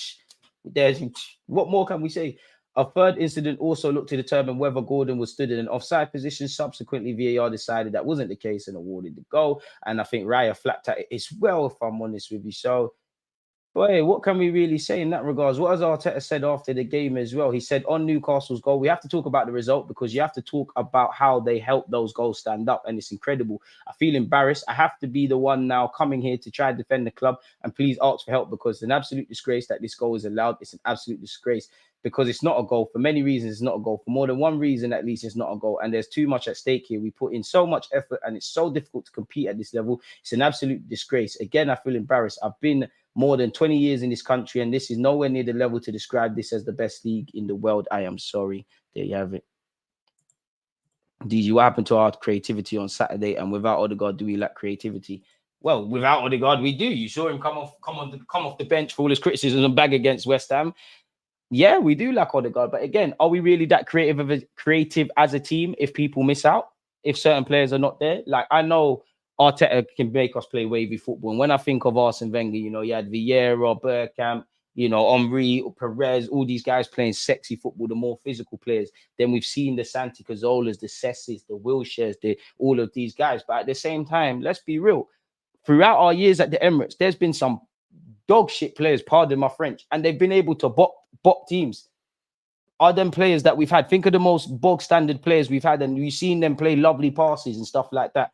what more can we say? A third incident also looked to determine whether Gordon was stood in an offside position. Subsequently, VAR decided that wasn't the case and awarded the goal. And I think Raya flapped at it as well, if I'm honest with you. So, boy, what can we really say in that regards? What has Arteta said after the game as well? He said on Newcastle's goal, we have to talk about the result because you have to talk about how they helped those goals stand up. And it's incredible. I feel embarrassed. I have to be the one now coming here to try and defend the club and please ask for help, because it's an absolute disgrace that this goal is allowed. It's an absolute disgrace because it's not a goal. For many reasons, it's not a goal. For more than one reason, at least, it's not a goal. And there's too much at stake here. We put in so much effort and it's so difficult to compete at this level. It's an absolute disgrace. Again, I feel embarrassed. I've been more than 20 years in this country, and this is nowhere near the level to describe this as the best league in the world. I am sorry. There you have it. DG, what happened to our creativity on Saturday? And without Odegaard, do we lack creativity? Well, without Odegaard, we do. You saw him come off the bench for all his criticisms and bag against West Ham. Yeah, we do lack Odegaard. But again, are we really that creative as a team if people miss out? If certain players are not there? Like, I know Arteta can make us play wavy football. And when I think of Arsene Wenger, you had Vieira, Bergkamp, Henry, Perez, all these guys playing sexy football, the more physical players. Then we've seen the Santi Cazorlas, the Sessis, the Wilsheres, all of these guys. But at the same time, let's be real. Throughout our years at the Emirates, there's been some dog shit players, pardon my French, and they've been able to bop teams. Are them players that we've had? Think of the most bog standard players we've had, and we've seen them play lovely passes and stuff like that.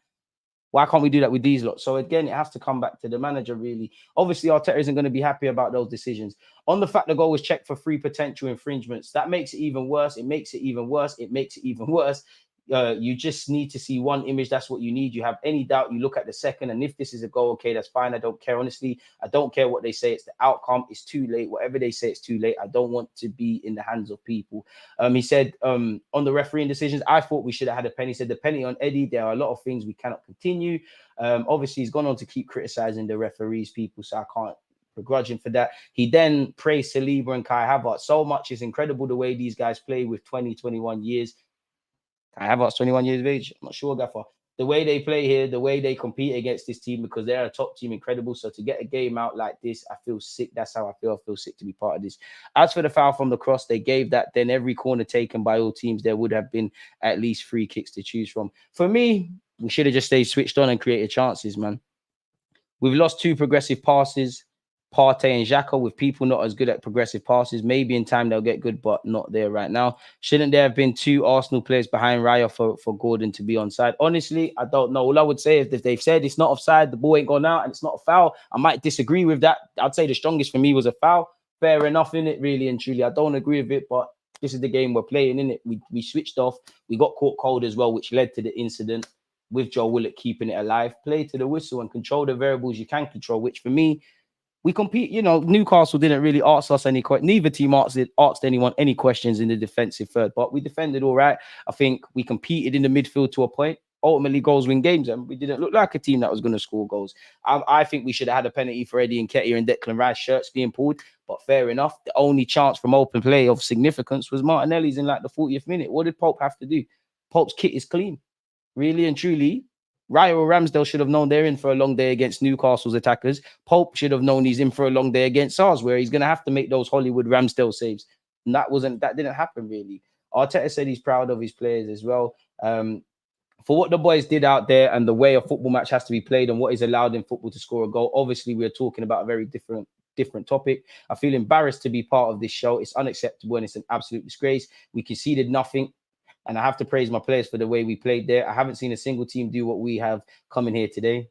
Why can't we do that with these lots? So again, it has to come back to the manager, really. Obviously, Arteta isn't going to be happy about those decisions. On the fact the goal was checked for 3 potential infringements, that makes it even worse. It makes it even worse. It makes it even worse. You just need to see one image. That's what you need. You have any doubt, you look at the second, and if this is a goal, okay, that's fine. I don't care. Honestly, I don't care what they say. It's the outcome. It's too late. Whatever they say, it's too late. I don't want to be in the hands of people. He said on the refereeing decisions, I thought we should have had a penny. He said the penny on Eddie, there are a lot of things we cannot continue. Obviously, he's gone on to keep criticizing the referees, people, so I can't begrudge him for that. He then praised Saliba and Kai Havertz so much. It's incredible the way these guys play with 20, 21 years. Kai Havertz, 21 years of age. I'm not sure, Gaffer. The way they play here, the way they compete against this team, because they're a top team, incredible. So to get a game out like this, I feel sick. That's how I feel. I feel sick to be part of this. As for the foul from the cross, they gave that. Then every corner taken by all teams, there would have been at least 3 kicks to choose from. For me, we should have just stayed switched on and created chances, man. We've lost 2 progressive passes. Partey and Xhaka, with people not as good at progressive passes. Maybe in time they'll get good, but not there right now. Shouldn't there have been 2 Arsenal players behind Raya for Gordon to be onside? Honestly, I don't know. All I would say is if they've said it's not offside, the ball ain't gone out, and it's not a foul, I might disagree with that. I'd say the strongest for me was a foul. Fair enough, in it, really and truly. I don't agree with it, but this is the game we're playing, in it. We switched off. We got caught cold as well, which led to the incident with Joe Willock keeping it alive. Play to the whistle and control the variables you can control, which for me, we compete. You know, Newcastle didn't really ask us any questions. Neither team asked anyone any questions in the defensive third, but we defended all right. I think we competed in the midfield to a point. Ultimately, goals win games, and we didn't look like a team that was going to score goals. I think we should have had a penalty for Eddie Nketiah and Declan Rice shirts being pulled, but fair enough. The only chance from open play of significance was Martinelli's in like the 40th minute. What did Pope have to do? Pope's kit is clean. Really and truly, Raya or Ramsdale should have known they're in for a long day against Newcastle's attackers. Pope should have known he's in for a long day against ours, where he's going to have to make those Hollywood Ramsdale saves. And that didn't happen, really. Arteta said he's proud of his players as well. For what the boys did out there and the way a football match has to be played and what is allowed in football to score a goal. Obviously, we're talking about a very different topic. I feel embarrassed to be part of this show. It's unacceptable and it's an absolute disgrace. We conceded nothing. And I have to praise my players for the way we played there. I haven't seen a single team do what we have coming here today.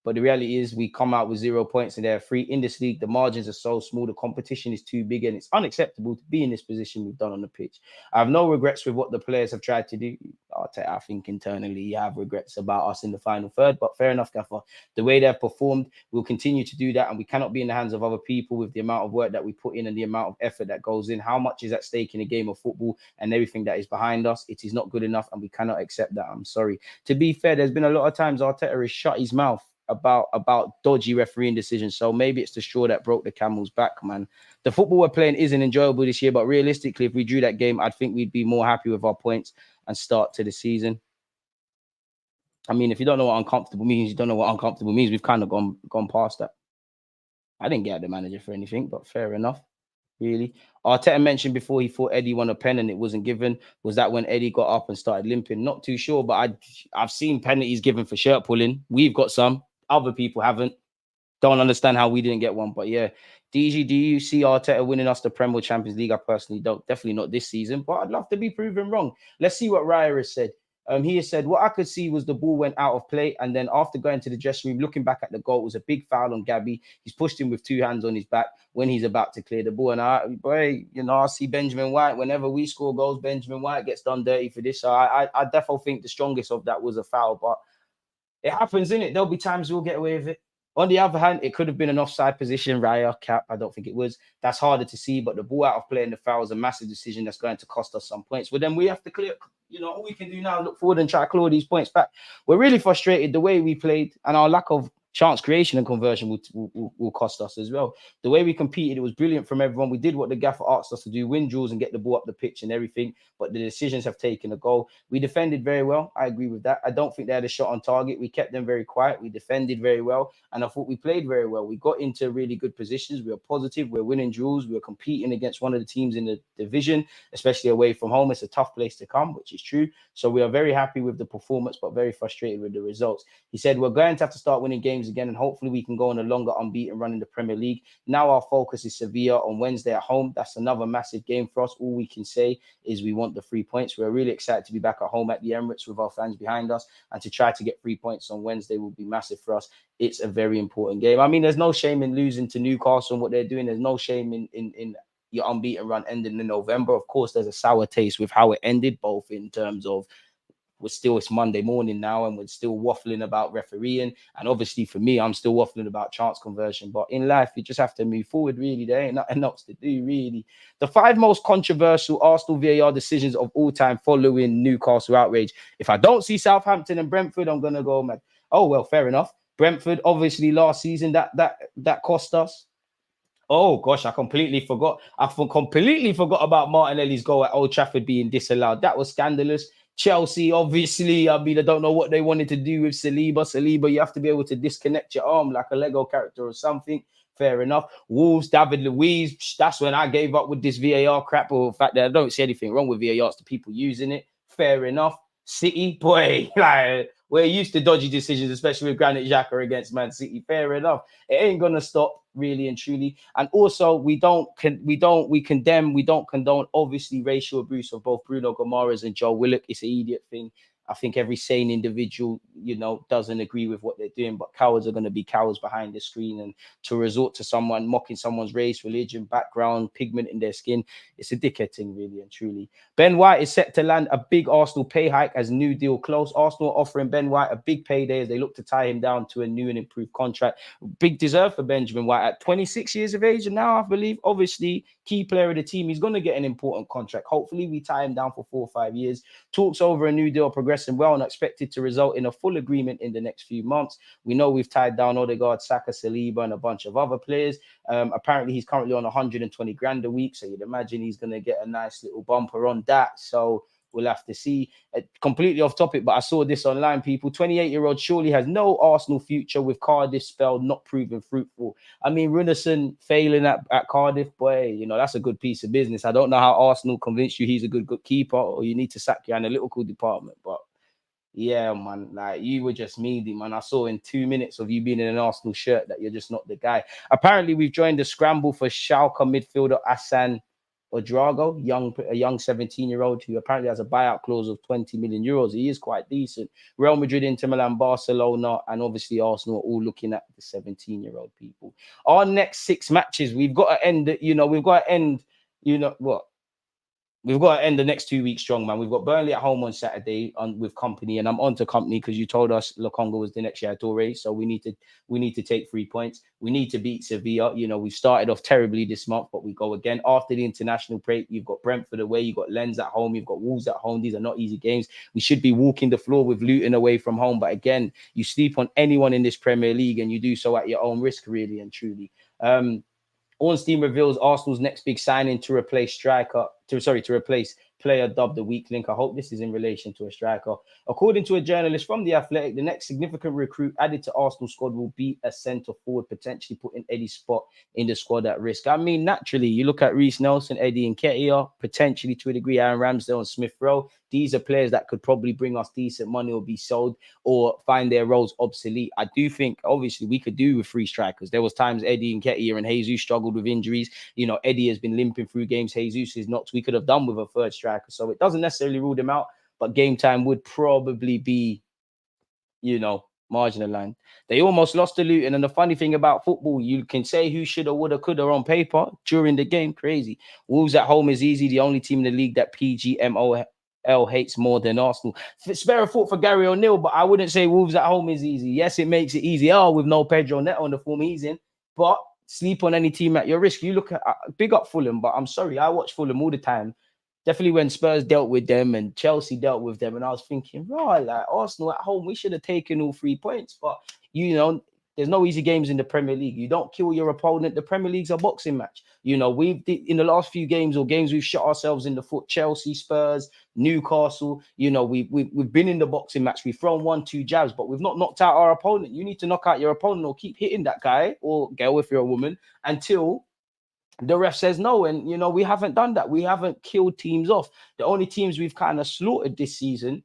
But the reality is we come out with 0 points and they're 3 in this league. The margins are so small. The competition is too big and it's unacceptable to be in this position we've done on the pitch. I have no regrets with what the players have tried to do. I think internally you have regrets about us in the final third, but fair enough, Gaffer. The way they've performed, we'll continue to do that, and we cannot be in the hands of other people with the amount of work that we put in and the amount of effort that goes in. How much is at stake in a game of football and everything that is behind us? It is not good enough, and we cannot accept that. I'm sorry. To be fair, there's been a lot of times Arteta has shut his mouth about dodgy refereeing decisions. So maybe it's the straw that broke the camel's back, man. The football we're playing isn't enjoyable this year, but realistically, if we drew that game, I'd think we'd be more happy with our points and start to the season. I mean, if you don't know what uncomfortable means, you don't know what uncomfortable means. We've kind of gone past that. I didn't get at the manager for anything, but fair enough. Really. Arteta mentioned before he thought Eddie won a pen and it wasn't given. Was that when Eddie got up and started limping? Not too sure, but I've seen penalties given for shirt pulling. We've got some. Other people haven't. Don't understand how we didn't get one. But yeah, DG, do you see Arteta winning us the Premier Champions League? I personally don't. Definitely not this season, but I'd love to be proven wrong. Let's see what Raya has said. He has said, what I could see was the ball went out of play. And then after going to the dressing room, looking back at the goal, it was a big foul on Gabby. He's pushed him with 2 hands on his back when he's about to clear the ball. And I see Benjamin White. Whenever we score goals, Benjamin White gets done dirty for this. So I definitely think the strongest of that was a foul. But it happens, innit? There'll be times we'll get away with it. On the other hand, it could have been an offside position. Raya, cap, I don't think it was. That's harder to see, but the ball out of play and the foul is a massive decision that's going to cost us some points. But then we have to clear, all we can do now, look forward and try to claw these points back. We're really frustrated the way we played, and our lack of chance creation and conversion will cost us as well. The way we competed, it was brilliant from everyone. We did what the gaffer asked us to do, win duels and get the ball up the pitch and everything, but the decisions have taken a goal. We defended very well. I agree with that. I don't think they had a shot on target. We kept them very quiet. We defended very well, and I thought we played very well. We got into really good positions. We were positive. We were winning duels. We were competing against one of the teams in the division, especially away from home. It's a tough place to come, which is true. So we are very happy with the performance, but very frustrated with the results. He said, we're going to have to start winning games games again, and hopefully we can go on a longer unbeaten run in the Premier League. Now our focus is Sevilla on Wednesday at home. That's another massive game for us. All we can say is we want the 3 points. We're really excited to be back at home at the Emirates with our fans behind us, and to try to get 3 points on Wednesday will be massive for us. It's a very important game. I mean, there's no shame in losing to Newcastle and what they're doing. There's no shame in your unbeaten run ending in November. Of course, there's a sour taste with how it ended, both in terms of it's Monday morning now and we're still waffling about refereeing. And obviously for me, I'm still waffling about chance conversion. But in life, you just have to move forward, really. There ain't nothing else to do, really. The 5 most controversial Arsenal VAR decisions of all time following Newcastle outrage. If I don't see Southampton and Brentford, I'm going to go mad. Oh, well, fair enough. Brentford, obviously last season, that cost us. Oh gosh, I completely forgot. Completely forgot about Martinelli's goal at Old Trafford being disallowed. That was scandalous. Chelsea, obviously, I mean, I don't know what they wanted to do with Saliba. Saliba, you have to be able to disconnect your arm like a Lego character or something. Fair enough. Wolves, David Luiz. That's when I gave up with this VAR crap, or the fact that I don't see anything wrong with VAR. It's the people using it. Fair enough. City, boy, like we're used to dodgy decisions, especially with Granit Xhaka against Man City. Fair enough. It ain't gonna stop, really and truly. And also, we don't condone obviously racial abuse of both Bruno Gomares and Joe Willock. It's an idiot thing. I think every sane individual, doesn't agree with what they're doing, but cowards are going to be cowards behind the screen. And to resort to someone mocking someone's race, religion, background, pigment in their skin, it's a dickhead thing, really and truly. Ben White is set to land a big Arsenal pay hike as new deal close. Arsenal offering Ben White a big payday as they look to tie him down to a new and improved contract. Big deserve for Benjamin White at 26 years of age. And now, I believe, obviously, key player of the team. He's going to get an important contract. Hopefully, we tie him down for 4 or 5 years. Talks over a new deal progressing well and expected to result in a full agreement in the next few months. We know we've tied down Odegaard, Saka, Saliba, and a bunch of other players. Apparently, he's currently on 120 grand a week. So you'd imagine he's going to get a nice little bumper on that. So we'll have to see. Completely off topic, but I saw this online, people. 28-year-old surely has no Arsenal future with Cardiff spell not proven fruitful. I mean, Runarsson failing at Cardiff, boy, that's a good piece of business. I don't know how Arsenal convinced you he's a good keeper, or you need to sack your analytical department. But yeah, man, like you were just meaty, man. I saw in 2 minutes of you being in an Arsenal shirt that you're just not the guy. Apparently, we've joined the scramble for Schalke midfielder Hassan Odrago, a young 17-year-old who apparently has a buyout clause of 20 million euros. He is quite decent. Real Madrid, Inter Milan, Barcelona, and obviously Arsenal are all looking at the 17-year-old people. Our next 6 matches, we've got to end, We've got to end the next 2 weeks strong, man. We've got Burnley at home on Saturday with Company, and I'm on to Company because you told us Lokonga was the next Torre, so we need to take 3 points. We need to beat Sevilla. We started off terribly this month, but we go again after the international break. You've got Brentford away, you've got Lens at home, you've got Wolves at home. These are not easy games. We should be walking the floor with Luton away from home, but again, you sleep on anyone in this Premier League, and you do so at your own risk, really and truly. Ornstein reveals Arsenal's next big signing to replace player dubbed the weak link. I hope this is in relation to a striker. According to a journalist from The Athletic, the next significant recruit added to Arsenal's squad will be a centre forward, potentially putting Eddie's spot in the squad at risk. I mean, naturally, you look at Reece Nelson, Eddie Nketiah, potentially to a degree, Aaron Ramsdale and Smith Rowe. These are players that could probably bring us decent money or be sold or find their roles obsolete. I do think, obviously, we could do with 3 strikers. There was times Eddie Nketiah and Jesus struggled with injuries. Eddie has been limping through games. Jesus is not. We could have done with a 3rd striker. So it doesn't necessarily rule them out, but game time would probably be, marginalized. They almost lost to Luton. And the funny thing about football, you can say who shoulda, woulda, coulda on paper during the game. Crazy. Wolves at home is easy. The only team in the league that PGMOL hates more than Arsenal. Spare a thought for Gary O'Neill, but I wouldn't say Wolves at home is easy. Yes, it makes it easy. With no Pedro Neto on the form he's in, but sleep on any team at your risk. You look at big up Fulham, but I'm sorry, I watch Fulham all the time. Definitely when Spurs dealt with them and Chelsea dealt with them, and I was thinking, right, like Arsenal at home, we should have taken all 3 points. But there's no easy games in the Premier League. You don't kill your opponent. The Premier League's a boxing match. We've in the last few games we've shot ourselves in the foot. Chelsea, Spurs, Newcastle. We've been in the boxing match. We've thrown 1-2 jabs, but we've not knocked out our opponent. You need to knock out your opponent or keep hitting that guy or girl if you're a woman until the ref says no. And we haven't done that. We haven't killed teams off. The only teams we've kind of slaughtered this season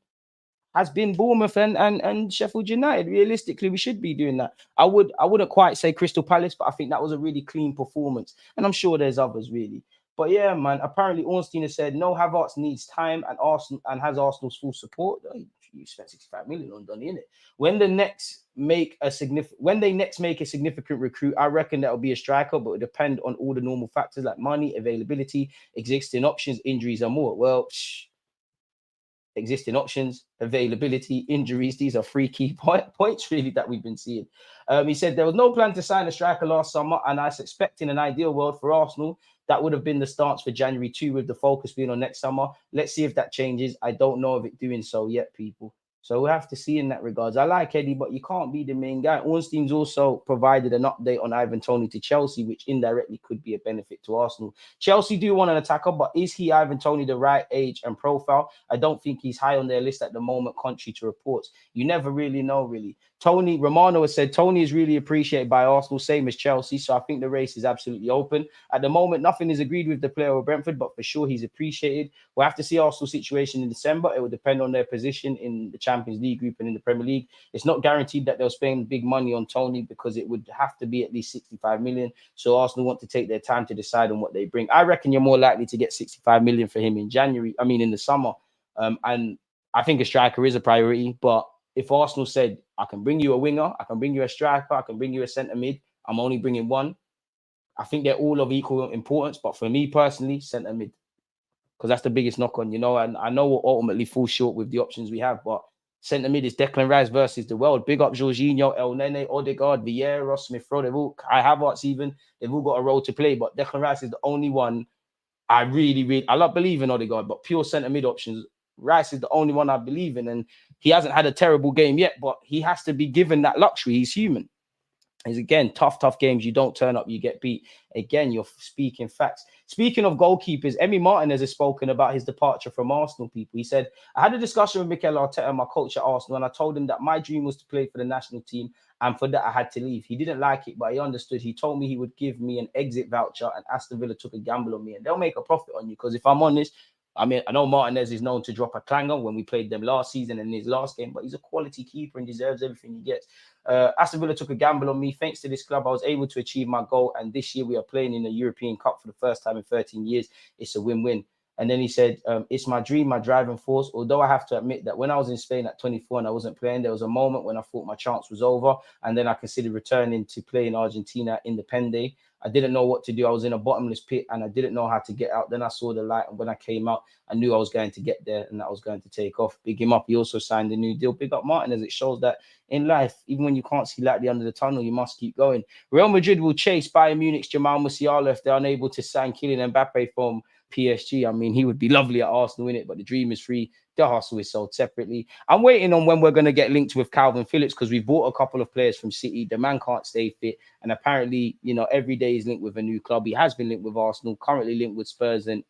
has been Bournemouth and Sheffield United. Realistically, we should be doing that. I wouldn't quite say Crystal Palace, but I think that was a really clean performance. And I'm sure there's others really. But yeah, man, apparently Ornstein has said no, Havertz needs time and has Arsenal's full support. You spent 65 million on Donny, innit? When they next make a significant recruit, I reckon that'll be a striker, but it will depend on all the normal factors like money, availability, existing options, injuries, and more. Well, existing options, availability, injuries. These are three key points really that we've been seeing. He said there was no plan to sign a striker last summer, and I was expecting an ideal world for Arsenal. That would have been the stance for January 2, with the focus being on next summer. Let's see if that changes. I don't know of it doing so yet, people. So we'll have to see in that regards. I like Eddie, but you can't be the main guy. Ornstein's also provided an update on Ivan Toney to Chelsea, which indirectly could be a benefit to Arsenal. Chelsea do want an attacker, but is he, Ivan Toney, the right age and profile? I don't think he's high on their list at the moment, contrary to reports. You never really know, really. Romano has said Toney is really appreciated by Arsenal, same as Chelsea. So I think the race is absolutely open. At the moment, nothing is agreed with the player or Brentford, but for sure he's appreciated. We'll have to see Arsenal's situation in December. It will depend on their position in the Champions League group and in the Premier League. It's not guaranteed that they'll spend big money on Toney because it would have to be at least 65 million. So Arsenal want to take their time to decide on what they bring. I reckon you're more likely to get 65 million for him in the summer. And I think a striker is a priority, but if Arsenal said, I can bring you a winger, I can bring you a striker, I can bring you a centre mid, I'm only bringing one, I think they're all of equal importance. But for me personally, centre mid, because that's the biggest knock on, and I know we'll ultimately fall short with the options we have, but centre mid is Declan Rice versus the world. Big up Jorginho, El Nene, Odegaard, Vieira, Smith Rowe, Kai Havertz even, they've all got a role to play, but Declan Rice is the only one I love believing Odegaard, but pure centre mid options, Rice is the only one I believe in, and he hasn't had a terrible game yet, but he has to be given that luxury. He's human. It's again tough games. You don't turn up, you get beat. Again, you're speaking facts. Speaking of goalkeepers, Emi Martinez has spoken about his departure from Arsenal. People, he said, I had a discussion with Mikel Arteta, my coach at Arsenal, and I told him that my dream was to play for the national team, and for that I had to leave. He didn't like it, but he understood. He told me he would give me an exit voucher, and Aston Villa took a gamble on me, and they'll make a profit on you. Because if I'm honest, I know Martinez is known to drop a clanger when we played them last season and in his last game, but he's a quality keeper and deserves everything he gets. Aston Villa took a gamble on me. Thanks to this club, I was able to achieve my goal. And this year we are playing in the European Cup for the first time in 13 years. It's a win-win. And then he said, it's my dream, my driving force. Although I have to admit that when I was in Spain at 24 and I wasn't playing, there was a moment when I thought my chance was over. And then I considered returning to play in Argentina Independiente. I didn't know what to do. I was in a bottomless pit and I didn't know how to get out. Then I saw the light. And when I came out, I knew I was going to get there and that I was going to take off. Big him up. He also signed a new deal. Big up Martin, as it shows that in life, even when you can't see light at the end of the tunnel, you must keep going. Real Madrid will chase Bayern Munich's Jamal Musiala if they're unable to sign Kylian Mbappe from PSG. I mean, he would be lovely at Arsenal, innit? But the dream is free. The hustle is sold separately. I'm waiting on when we're going to get linked with Calvin Phillips because we bought a couple of players from City. The man can't stay fit. And apparently, every day he's linked with a new club. He has been linked with Arsenal, currently linked with Spurs and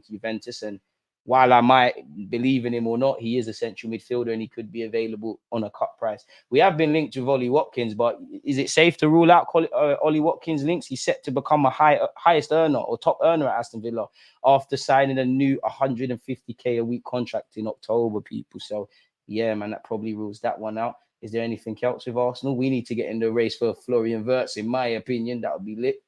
Juventus. And while I might believe in him or not, he is a central midfielder and he could be available on a cut price. We have been linked with Ollie Watkins, but is it safe to rule out Ollie Watkins' links? He's set to become a highest earner or top earner at Aston Villa after signing a new 150k a week contract in October, people. So, yeah, man, that probably rules that one out. Is there anything else with Arsenal? We need to get in the race for Florian Wirtz, in my opinion. That would be lit.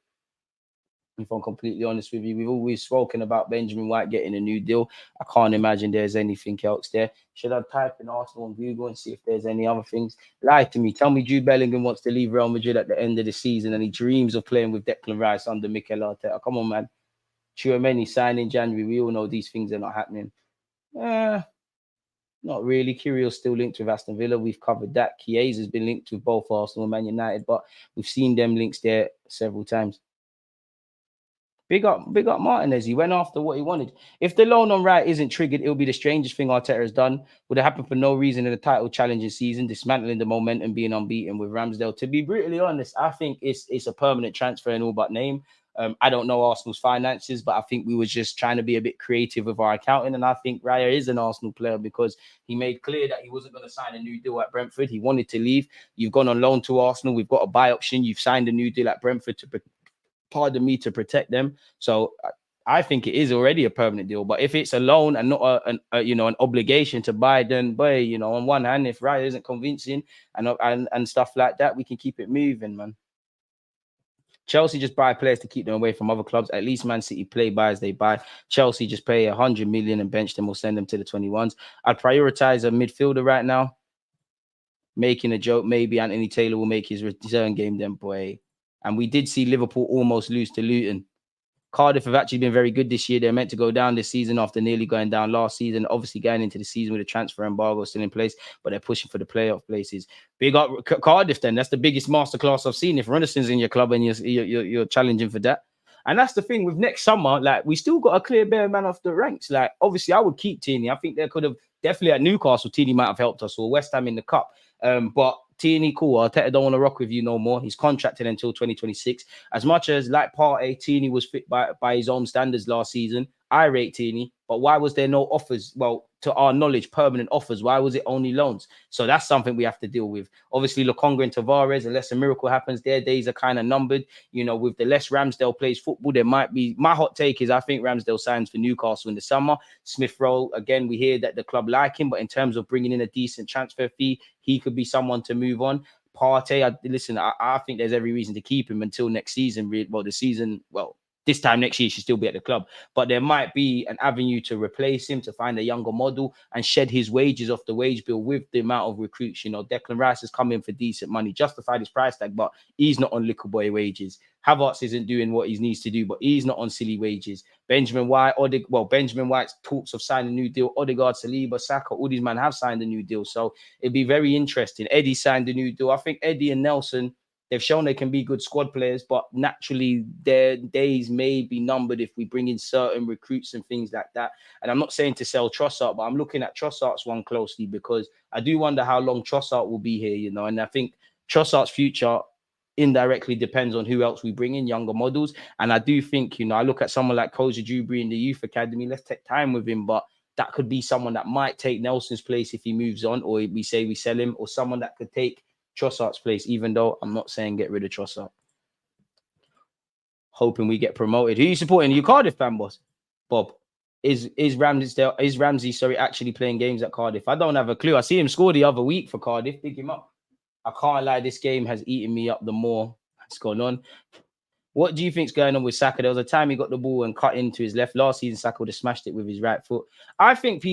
If I'm completely honest with you, we've always spoken about Benjamin White getting a new deal. I can't imagine there's anything else there. Should I type in Arsenal on Google and see if there's any other things? Lie to me. Tell me Jude Bellingham wants to leave Real Madrid at the end of the season and he dreams of playing with Declan Rice under Mikel Arteta. Come on, man. Tchouameni signed in January. We all know these things are not happening. Not really. Kyrill's still linked with Aston Villa. We've covered that. Chiesa has been linked with both Arsenal and Man United, but we've seen them links there several times. Big up Martinez. He went after what he wanted. If the loan on Wright isn't triggered, it'll be the strangest thing Arteta has done. Would it happen for no reason in the title challenging season, dismantling the momentum, being unbeaten with Ramsdale? To be brutally honest, I think it's a permanent transfer in all but name. I don't know Arsenal's finances, but I think we were just trying to be a bit creative with our accounting. And I think Raya is an Arsenal player because he made clear that he wasn't going to sign a new deal at Brentford. He wanted to leave. You've gone on loan to Arsenal. We've got a buy option. You've signed a new deal at Brentford to protect them. So I think it is already a permanent deal. But if it's a loan and not an obligation to buy, then boy, you know, on one hand, if Raya isn't convincing and stuff like that, we can keep it moving, man. Chelsea just buy players to keep them away from other clubs. At least Man City play buys they buy. Chelsea just pay 100 million and bench them or send them to the 21s. I'd prioritize a midfielder right now. Making a joke, maybe Anthony Taylor will make his return game then, boy. And we did see Liverpool almost lose to Luton. Cardiff have actually been very good this year. They're meant to go down this season after nearly going down last season. Obviously, going into the season with a transfer embargo still in place, but they're pushing for the playoff places. Big up Cardiff then. That's the biggest masterclass I've seen. If Renderson's in your club and you're challenging for that. And that's the thing with next summer, like, we still got a clear bare man off the ranks. Like, obviously, I would keep Tierney. I think they could have definitely at Newcastle, Tierney might have helped us, or West Ham in the cup. But Tierney, cool. Arteta don't want to rock with you no more. He's contracted until 2026. As much as, like Partey, Tierney was fit by his own standards last season. I rate Tierney, but why was there no offers? Well, to our knowledge, permanent offers. Why was it only loans? So that's something we have to deal with. Obviously, Lokonga and Tavares, unless a miracle happens, their days are kind of numbered. You know, with the less Ramsdale plays football, there might be. My hot take is I think Ramsdale signs for Newcastle in the summer. Smith Rowe, again, we hear that the club like him, but in terms of bringing in a decent transfer fee, he could be someone to move on. Partey, I think there's every reason to keep him until next season. This time next year, he should still be at the club. But there might be an avenue to replace him, to find a younger model and shed his wages off the wage bill with the amount of recruits. You know, Declan Rice has come in for decent money, justified his price tag, but he's not on little boy wages. Havertz isn't doing what he needs to do, but he's not on silly wages. Benjamin White's talks of signing a new deal. Odegaard, Saliba, Saka, all these men have signed a new deal. So it'd be very interesting. Eddie signed a new deal. I think Eddie and Nelson, they've shown they can be good squad players, but naturally their days may be numbered if we bring in certain recruits and things like that. And I'm not saying to sell Trossard, but I'm looking at Trossard's one closely because I do wonder how long Trossard will be here, you know. And I think Trossard's future indirectly depends on who else we bring in, younger models. And I do think, you know, I look at someone like Koza Dewberry in the youth academy. Let's take time with him, but that could be someone that might take Nelson's place if he moves on, or we say we sell him, or someone that could take Trossard's place, even though I'm not saying get rid of Trossard. Hoping we get promoted. Who are you supporting? Are you Cardiff fan, boss? Bob. Is Ramsey actually playing games at Cardiff? I don't have a clue. I see him score the other week for Cardiff. Pick him up. I can't lie, this game has eaten me up the more it's gone on. What do you think's going on with Saka? There was a time he got the ball and cut into his left. Last season, Saka would have smashed it with his right foot. I think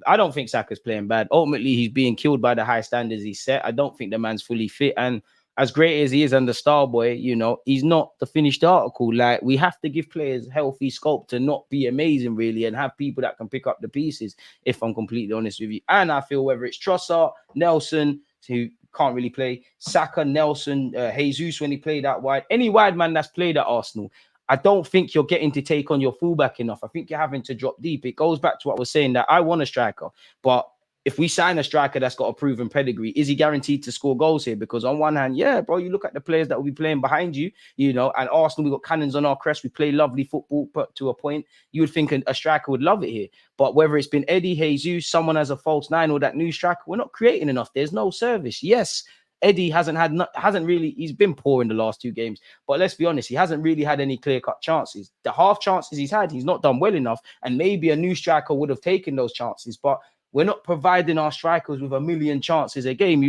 I don't think Saka's playing bad. Ultimately, he's being killed by the high standards he set. I don't think the man's fully fit. And as great as he is under Starboy, you know, he's not the finished article. Like, we have to give players healthy scope to not be amazing, really, and have people that can pick up the pieces, if I'm completely honest with you. And I feel whether it's Trossard, Nelson, who can't really play, Saka, Nelson, Jesus when he played out wide, any wide man that's played at Arsenal, I don't think you're getting to take on your fullback enough. I think you're having to drop deep. It goes back to what I was saying, that I want a striker, but if we sign a striker that's got a proven pedigree, is he guaranteed to score goals here? Because on one hand, yeah, bro, you look at the players that will be playing behind you, you know, and Arsenal, we got cannons on our crest. We play lovely football, but to a point, you would think a striker would love it here. But whether it's been Eddie, Jesus, someone as a false nine, or that new striker, we're not creating enough. There's no service. Yes, Eddie he's been poor in the last two games, but let's be honest, he hasn't really had any clear-cut chances. The half chances he's had, he's not done well enough, and maybe a new striker would have taken those chances, but we're not providing our strikers with a million chances a game.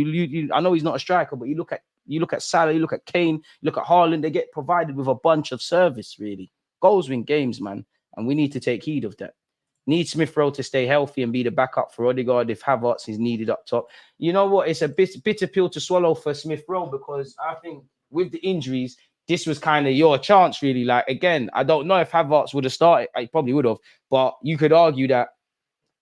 I know he's not a striker, but you look at Salah, you look at Kane, you look at Haaland, they get provided with a bunch of service, really. Goals win games, man, and we need to take heed of that. Need Smith Rowe to stay healthy and be the backup for Odegaard if Havertz is needed up top. You know what? It's a bitter pill to swallow for Smith Rowe, because I think with the injuries, this was kind of your chance, really. Like, again, I don't know if Havertz would have started. I probably would have, but you could argue that,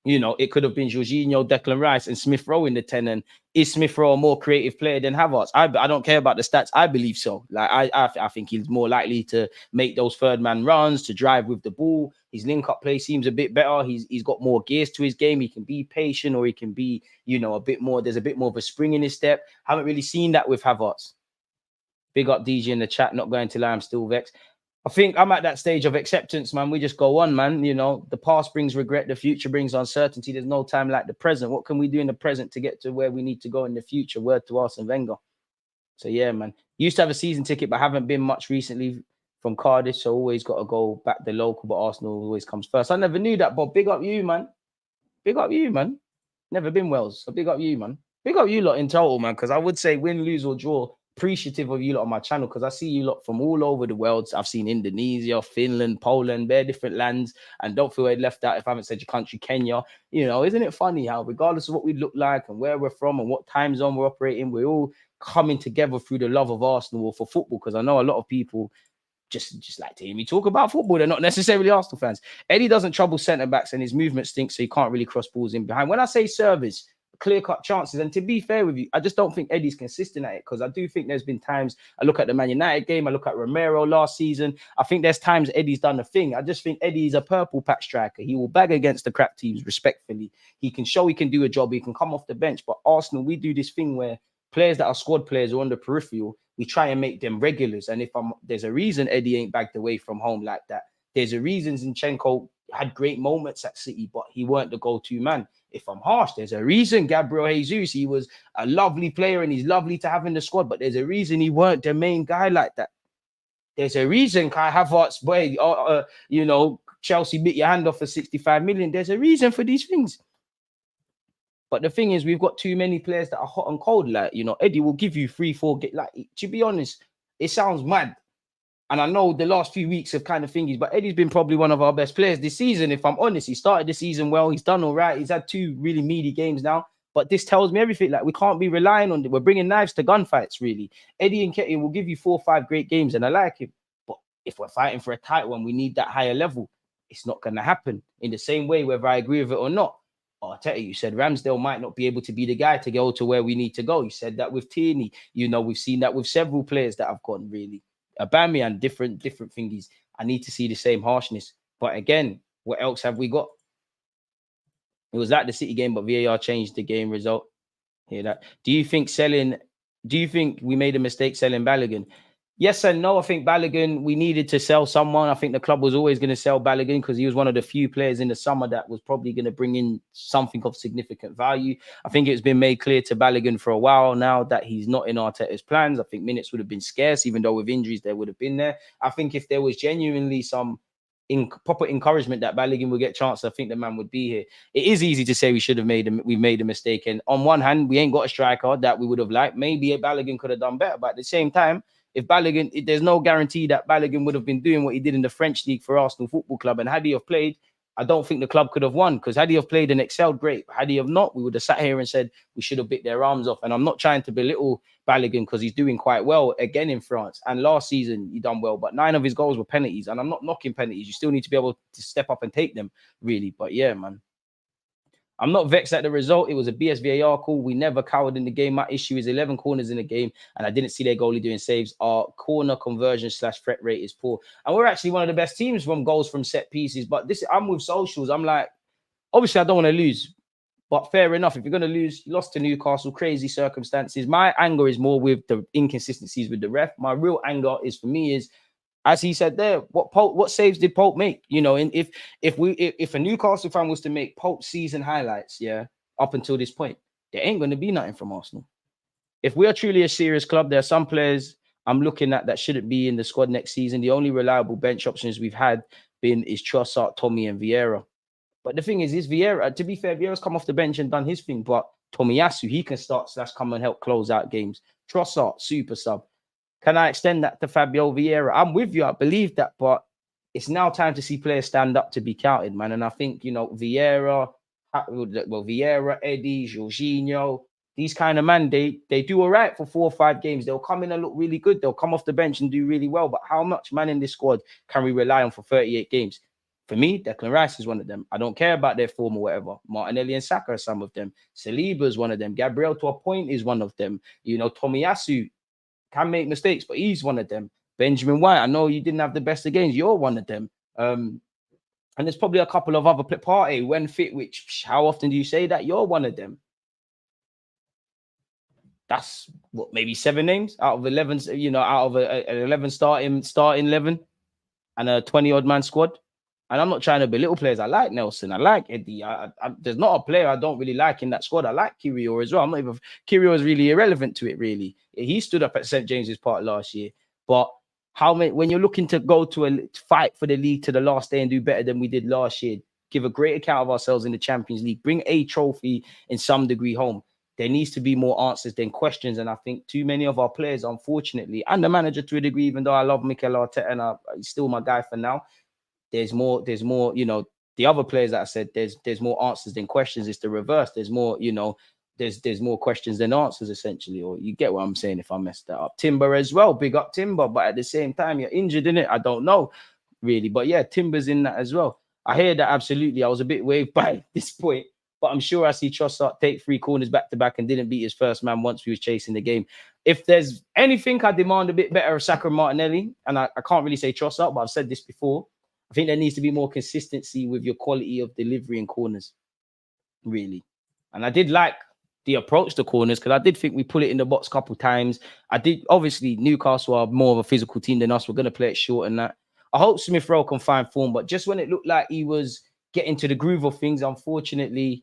you know, it could have been Jorginho, Declan Rice, and Smith Rowe in the 10. And is Smith Rowe a more creative player than Havertz? I don't care about the stats. I believe so. Like, I think he's more likely to make those third man runs, to drive with the ball. His link up play seems a bit better. He's got more gears to his game. He can be patient, or he can be, you know, there's a bit more of a spring in his step. Haven't really seen that with Havertz. Big up DJ in the chat, not going to lie, I'm still vexed. I think I'm at that stage of acceptance, man. We just go on, man. You know, the past brings regret, the future brings uncertainty. There's no time like the present. What can we do in the present to get to where we need to go in the future? Word to Arsene Wenger. So, yeah, man. Used to have a season ticket, but haven't been much recently. from Cardiff, so always got to go back the local, but Arsenal always comes first. I never knew that, but big up you, man. Big up you, man. Never been Wales, so big up you, man. Big up you lot in total, man, because I would say win, lose, or draw, appreciative of you lot on my channel, because I see you lot from all over the world. I've seen Indonesia, Finland, Poland, bare different lands, and don't feel left out if I haven't said your country, Kenya. You know, isn't it funny how regardless of what we look like and where we're from and what time zone we're operating, we're all coming together through the love of Arsenal or for football, because I know a lot of people just like to hear me talk about football. They're not necessarily Arsenal fans. Eddie doesn't trouble centre-backs and his movement stinks, so he can't really cross balls in behind. When I say service, clear-cut chances, and to be fair with you, I just don't think Eddie's consistent at it, because I do think there's been times, I look at the Man United game, I look at Romero last season, I think there's times Eddie's done a thing. I just think Eddie's a purple patch striker. He will bag against the crap teams respectfully. He can show he can do a job, he can come off the bench, but Arsenal, we do this thing where players that are squad players or on the peripheral, we try and make them regulars. And there's a reason Eddie ain't backed away from home like that. There's a reason Zinchenko had great moments at City, but he weren't the go-to man. If I'm harsh, there's a reason Gabriel Jesus, he was a lovely player and he's lovely to have in the squad, but there's a reason he weren't the main guy like that. There's a reason Kai Havertz, boy, you know, Chelsea bit your hand off for 65 million. There's a reason for these things. But the thing is, we've got too many players that are hot and cold. Like, you know, Eddie will give you 3-4 get. Like, to be honest, it sounds mad. And I know the last few weeks have kind of thingies, but Eddie's been probably one of our best players this season. If I'm honest, he started the season well. He's done all right. He's had 2 really meaty games now. But this tells me everything. Like, we can't be relying on it. We're bringing knives to gunfights, really. Eddie and Ketty will give you 4 or 5 great games, and I like him. But if we're fighting for a title and we need that higher level, it's not going to happen. In the same way, whether I agree with it or not. Arteta, you said Ramsdale might not be able to be the guy to go to where we need to go. You said that with Tierney. You know, we've seen that with several players that have gone really. Aubameyang, different thingies. I need to see the same harshness. But again, what else have we got? It was at the City game, but VAR changed the game result. Hear that? Do you think we made a mistake selling Balogun? Yes and no. I think Balogun, we needed to sell someone. I think the club was always going to sell Balogun because he was one of the few players in the summer that was probably going to bring in something of significant value. I think it's been made clear to Balogun for a while now that he's not in Arteta's plans. I think minutes would have been scarce, even though with injuries they would have been there. I think if there was genuinely some proper encouragement that Balogun would get a chance, I think the man would be here. It is easy to say we made a mistake. And on one hand, we ain't got a striker that we would have liked. Maybe Balogun could have done better, but at the same time, if Balogun, there's no guarantee that Balogun would have been doing what he did in the French league for Arsenal Football Club. And had he have played, I don't think the club could have won, because had he have played and excelled, great. Had he have not, we would have sat here and said we should have bit their arms off. And I'm not trying to belittle Balogun because he's doing quite well again in France. And last season he done well, but 9 of his goals were penalties. And I'm not knocking penalties. You still need to be able to step up and take them, really. But yeah, man. I'm not vexed at the result. It was a BSVAR call. We never cowered in the game. My issue is 11 corners in the game, and I didn't see their goalie doing saves. Our corner conversion / threat rate is poor. And we're actually one of the best teams from goals from set pieces. But I'm with socials. I'm like, obviously, I don't want to lose. But fair enough. If you're going to lose, you lost to Newcastle, crazy circumstances. My anger is more with the inconsistencies with the ref. My real anger is, for me, is, as he said there, what saves did Pope make? You know, and if a Newcastle fan was to make Pope season highlights, yeah, up until this point, there ain't going to be nothing from Arsenal. If we are truly a serious club, there are some players I'm looking at that shouldn't be in the squad next season. The only reliable bench options we've had is Trossard, Tommy, and Vieira. But the thing is Vieira, to be fair, Vieira's come off the bench and done his thing. But Tomiyasu, he can start / come and help close out games. Trossard, super sub. Can I extend that to Fabio Vieira? I'm with you. I believe that, but it's now time to see players stand up to be counted, man. And I think, you know, Vieira, Eddie, Jorginho, these kind of men, they do all right for 4 or 5 games. They'll come in and look really good. They'll come off the bench and do really well. But how much man in this squad can we rely on for 38 games? For me, Declan Rice is one of them. I don't care about their form or whatever. Martinelli and Saka are some of them. Saliba is one of them. Gabriel, to a point, is one of them. You know, Tomiyasu can make mistakes, but he's one of them. Benjamin White, I know you didn't have the best of games. You're one of them. And there's probably a couple of other Partey when fit, which how often do you say that? You're one of them. That's what, maybe 7 names out of 11, you know, out of an 11 starting 11 and a 20-odd man squad. And I'm not trying to belittle players. I like Nelson. I like Eddie. There's not a player I don't really like in that squad. I like Kiwior as well. I'm not even. Kiwior is really irrelevant to it, really. He stood up at St. James's Park last year. But how many, when you're looking to go to a fight for the league to the last day and do better than we did last year, give a great account of ourselves in the Champions League, bring a trophy in some degree home, there needs to be more answers than questions. And I think too many of our players, unfortunately, and the manager to a degree, even though I love Mikel Arteta and he's still my guy for now, there's more, you know, the other players that I said, there's more answers than questions. It's the reverse. There's more, you know, there's more questions than answers, essentially. Or you get what I'm saying if I messed that up. Timber as well, big up Timber, but at the same time, you're injured in it. I don't know really, but yeah, Timber's in that as well. I hear that absolutely. I was a bit waved by this point, but I'm sure I see Trossard take 3 corners back to back and didn't beat his first man once we was chasing the game. If there's anything I demand a bit better of Saka and Martinelli, and I can't really say Trossard, but I've said this before, I think there needs to be more consistency with your quality of delivery in corners, really. And I did like the approach to corners because I did think we put it in the box a couple times. Obviously, Newcastle are more of a physical team than us. We're going to play it short and that. I hope Smith Rowe can find form, but just when it looked like he was getting to the groove of things, unfortunately,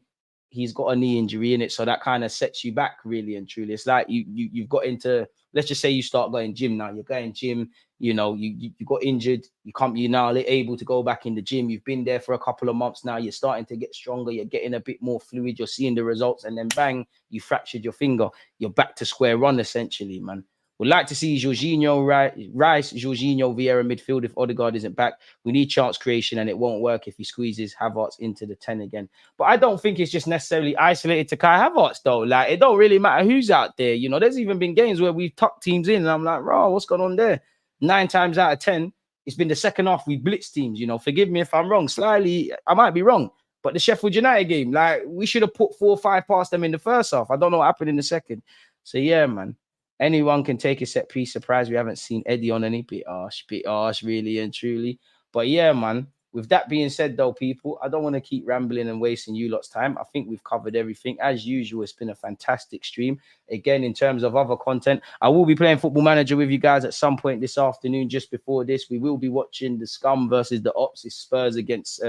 he's got a knee injury in it. So that kind of sets you back, really and truly. It's like you've got into, let's just say you start going gym now. You're going gym, you know, you got injured. You're now able to go back in the gym. You've been there for a couple of months now. You're starting to get stronger. You're getting a bit more fluid. You're seeing the results. And then bang, you fractured your finger. You're back to square one, essentially, man. Would like to see Jorginho, Rice, Jorginho, Vieira midfield if Odegaard isn't back. We need chance creation, and it won't work if he squeezes Havertz into the 10 again. But I don't think it's just necessarily isolated to Kai Havertz, though. Like, it don't really matter who's out there. You know, there's even been games where we've tucked teams in, and I'm like, raw, what's going on there? 9 times out of 10, it's been the second half we blitz teams. You know, forgive me if I'm wrong. Slightly, I might be wrong. But the Sheffield United game, like, we should have put 4 or 5 past them in the first half. I don't know what happened in the second. So, yeah, man. Anyone can take a set piece. Surprise, we haven't seen Eddie on any. Bit harsh, really and truly. But yeah, man. With that being said, though, people, I don't want to keep rambling and wasting you lot's time. I think we've covered everything. As usual, it's been a fantastic stream. Again, in terms of other content, I will be playing Football Manager with you guys at some point this afternoon. Just before this, we will be watching the Scum versus the Ops. It's Spurs against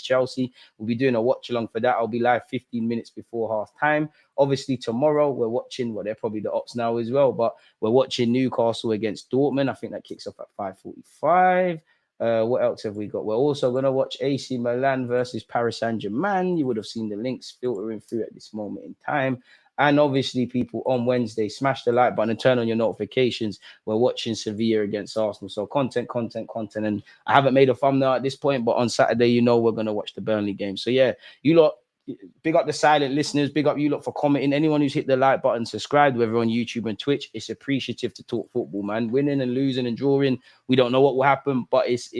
Chelsea. We'll be doing a watch along for that. I'll be live 15 minutes before half time. Obviously, tomorrow we're watching, well, they're probably the Ops now as well, but we're watching Newcastle against Dortmund. I think that kicks off at 5:45. What else have we got? We're also going to watch AC Milan versus Paris Saint-Germain. You would have seen the links filtering through at this moment in time. And obviously, people, on Wednesday, smash the like button and turn on your notifications. We're watching Sevilla against Arsenal. So content. And I haven't made a thumbnail at this point, but on Saturday, you know, we're going to watch the Burnley game. So yeah, you lot, big up the silent listeners. Big up you lot for commenting. Anyone who's hit the like button, subscribed, whether on YouTube and Twitch, it's appreciative to talk football, man. Winning and losing and drawing, we don't know what will happen, but it's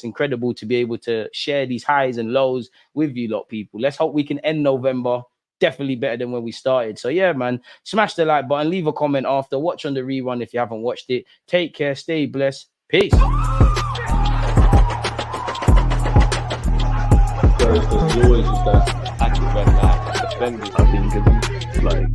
incredible to be able to share these highs and lows with you lot, people. Let's hope we can end November definitely better than when we started. So yeah, man, smash the like button, leave a comment after, watch on the rerun if you haven't watched it. Take care, stay blessed, peace.
There's always just that active red flag. Defenders, I think, it's like